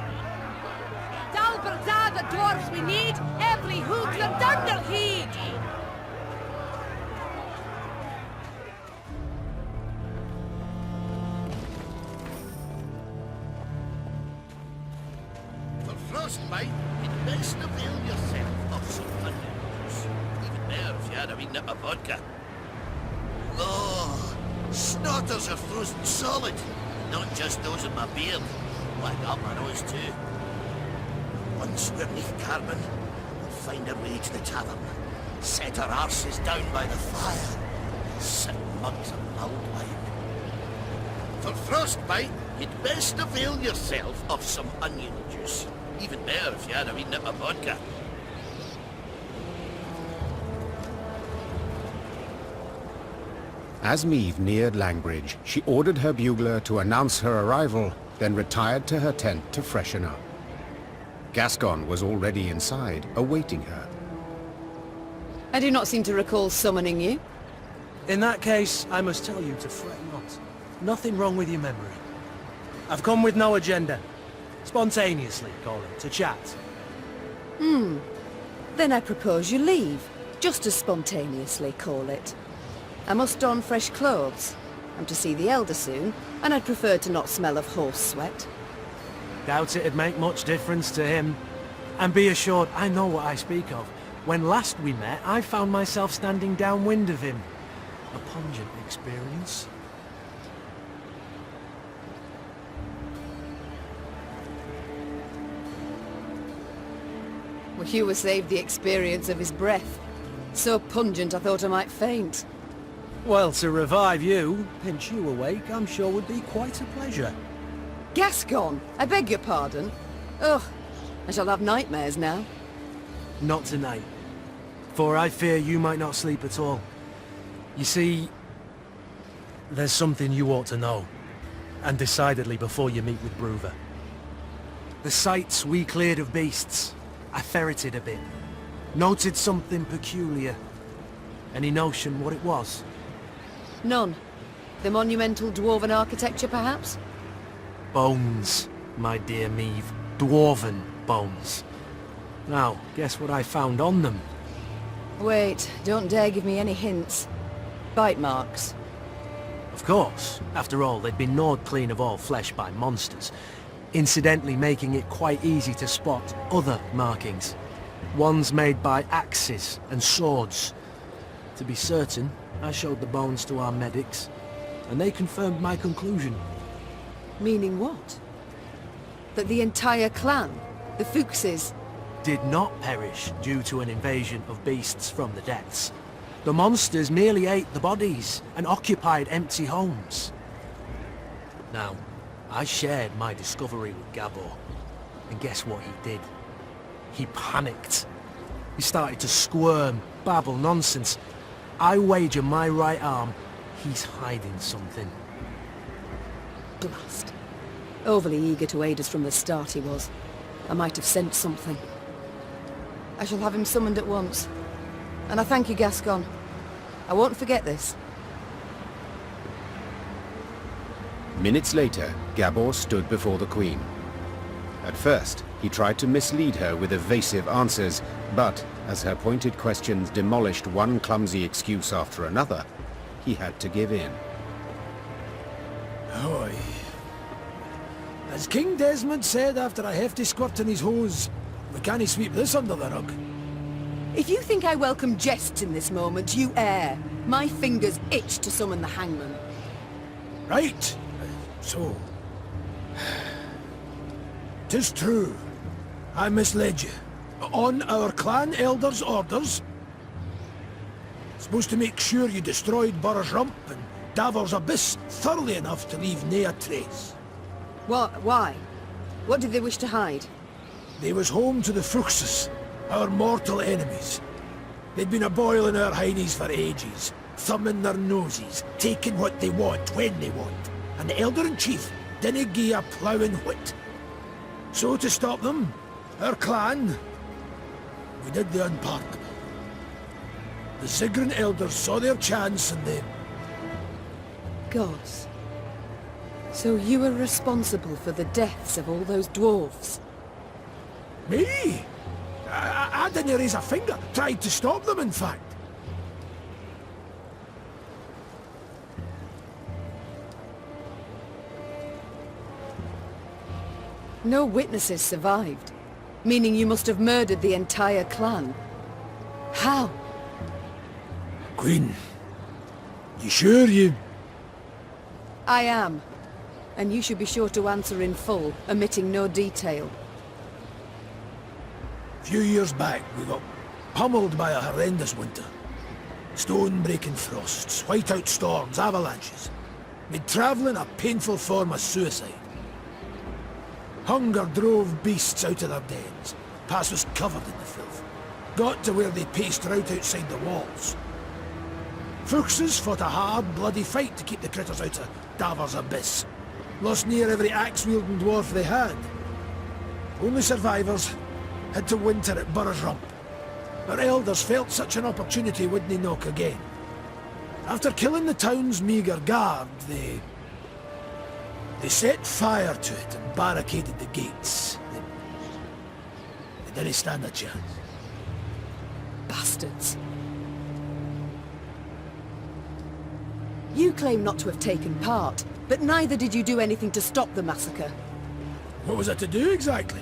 Dalbergs are the dwarfs we need. Every Hoogs are Dunderheed. For frostbite, you'd best avail yourself of some onions. Even better if you had a wee nip of vodka. Oh, snotters are frozen solid. Not just those in my beard. Like up my nose too. Once we're neath Carbon, we'll find our way to the tavern. Set our arses down by the fire. Sip mugs of mulled wine. For frostbite, you'd best avail yourself of some onion juice. Even better if you had a wee nip of vodka. As Meve neared Langbridge, she ordered her bugler to announce her arrival, then retired to her tent to freshen up. Gascon was already inside, awaiting her. I do not seem to recall summoning you. In that case, I must tell you to fret not. Nothing wrong with your memory. I've come with no agenda. Spontaneously, call it, to chat. Then I propose you leave. Just as spontaneously, call it. I must don fresh clothes. I'm to see the Elder soon, and I'd prefer to not smell of horse sweat. Doubt it'd make much difference to him. And be assured, I know what I speak of. When last we met, I found myself standing downwind of him. A pungent experience. Well, Hugh was saved the experience of his breath. So pungent I thought I might faint. Well, to revive you, pinch you awake, I'm sure would be quite a pleasure. Gascon! I beg your pardon. Ugh, I shall have nightmares now. Not tonight. For I fear you might not sleep at all. You see, there's something you ought to know. and decidedly before you meet with Bruver. The sites we cleared of beasts, I ferreted a bit. Noted something peculiar. Any notion what it was? None. The monumental dwarven architecture, perhaps? Bones, my dear Meave. Dwarven bones. Now, guess what I found on them? Wait, don't dare give me any hints. Bite marks. Of course. After all, they'd been gnawed clean of all flesh by monsters, incidentally making it quite easy to spot other markings. Ones made by axes and swords. To be certain, I showed the bones to our medics, and they confirmed my conclusion. Meaning what? That the entire clan, the Fuchses, did not perish due to an invasion of beasts from the depths. The monsters merely ate the bodies and occupied empty homes. Now, I shared my discovery with Gabor, and guess what he did? He panicked. He started to squirm, babble nonsense. I wager my right arm, he's hiding something. Blast. Overly eager to aid us from the start he was. I might have sensed something. I shall have him summoned at once. And I thank you, Gascon. I won't forget this. Minutes later, Gabor stood before the Queen. At first, he tried to mislead her with evasive answers, but as her pointed questions demolished one clumsy excuse after another, he had to give in. Aye. As King Desmond said after a hefty squirt in his hose, we can't sweep this under the rug. If you think I welcome jests in this moment, you err. My fingers itch to summon the hangman. Right. So... 'tis true. I misled you. On our clan elder's orders. Supposed to make sure you destroyed Burr's Rump and Davor's Abyss thoroughly enough to leave nae a trace. What? Why? What did they wish to hide? They was home to the Fuchses, our mortal enemies. They'd been a-boiling our hindies for ages, thumbing their noses, taking what they want, when they want, and the Elder-in-Chief didn't gie a ploughing whit. So to stop them, our clan, we did the unpardonable. The Ziggurin elders saw their chance and they... Gods. So you were responsible for the deaths of all those dwarves? Me? I didn't raise a finger. Tried to stop them, in fact. No witnesses survived, meaning you must have murdered the entire clan. How? Queen, you sure you... I am. And you should be sure to answer in full, omitting no detail. A few years back, we got pummeled by a horrendous winter. Stone-breaking frosts, white-out storms, avalanches. Made travelling a painful form of suicide. Hunger drove beasts out of their dens. Pass was covered in the filth. Got to where they paced right outside the walls. Fuchses fought a hard, bloody fight to keep the critters out of Davor's Abyss. Lost near every axe-wielding dwarf they had. Only survivors had to winter at Burr's Rump. Our elders felt such an opportunity wouldn't knock again. After killing the town's meagre guard, they set fire to it and barricaded the gates. They didn't stand a chance. Bastards. You claim not to have taken part, but neither did you do anything to stop the massacre. What was I to do exactly?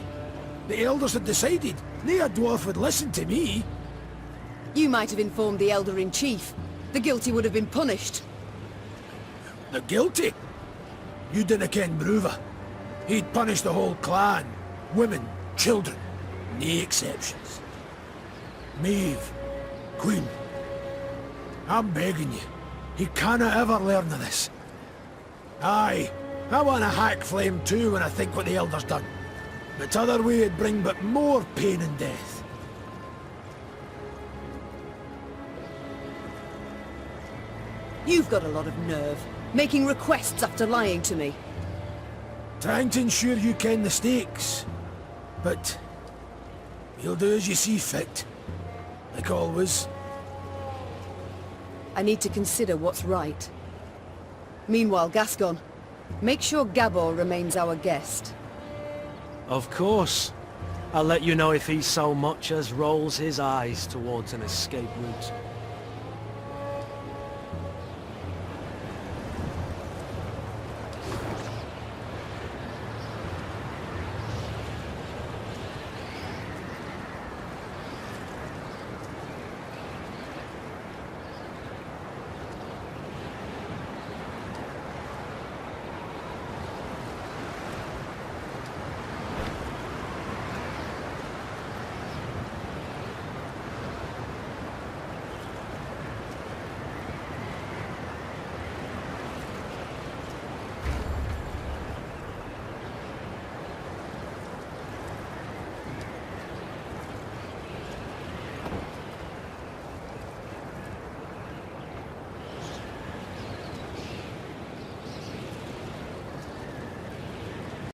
The elders had decided. Nae a dwarf would listen to me. You might have informed the Elder-in-Chief. The guilty would have been punished. The guilty? You didn't ken Bruver. He'd punish the whole clan. Women, children, nae exceptions. Maeve, Queen, I'm begging you. He canna ever learn of this. Aye, I want a hack flame too when I think what the Elder's done. But other way it'd bring but more pain and death. You've got a lot of nerve, making requests after lying to me. Trying to ensure you ken the stakes. But you'll do as you see fit. Like always. I need to consider what's right. Meanwhile, Gascon, make sure Gabor remains our guest. Of course. I'll let you know if he so much as rolls his eyes towards an escape route.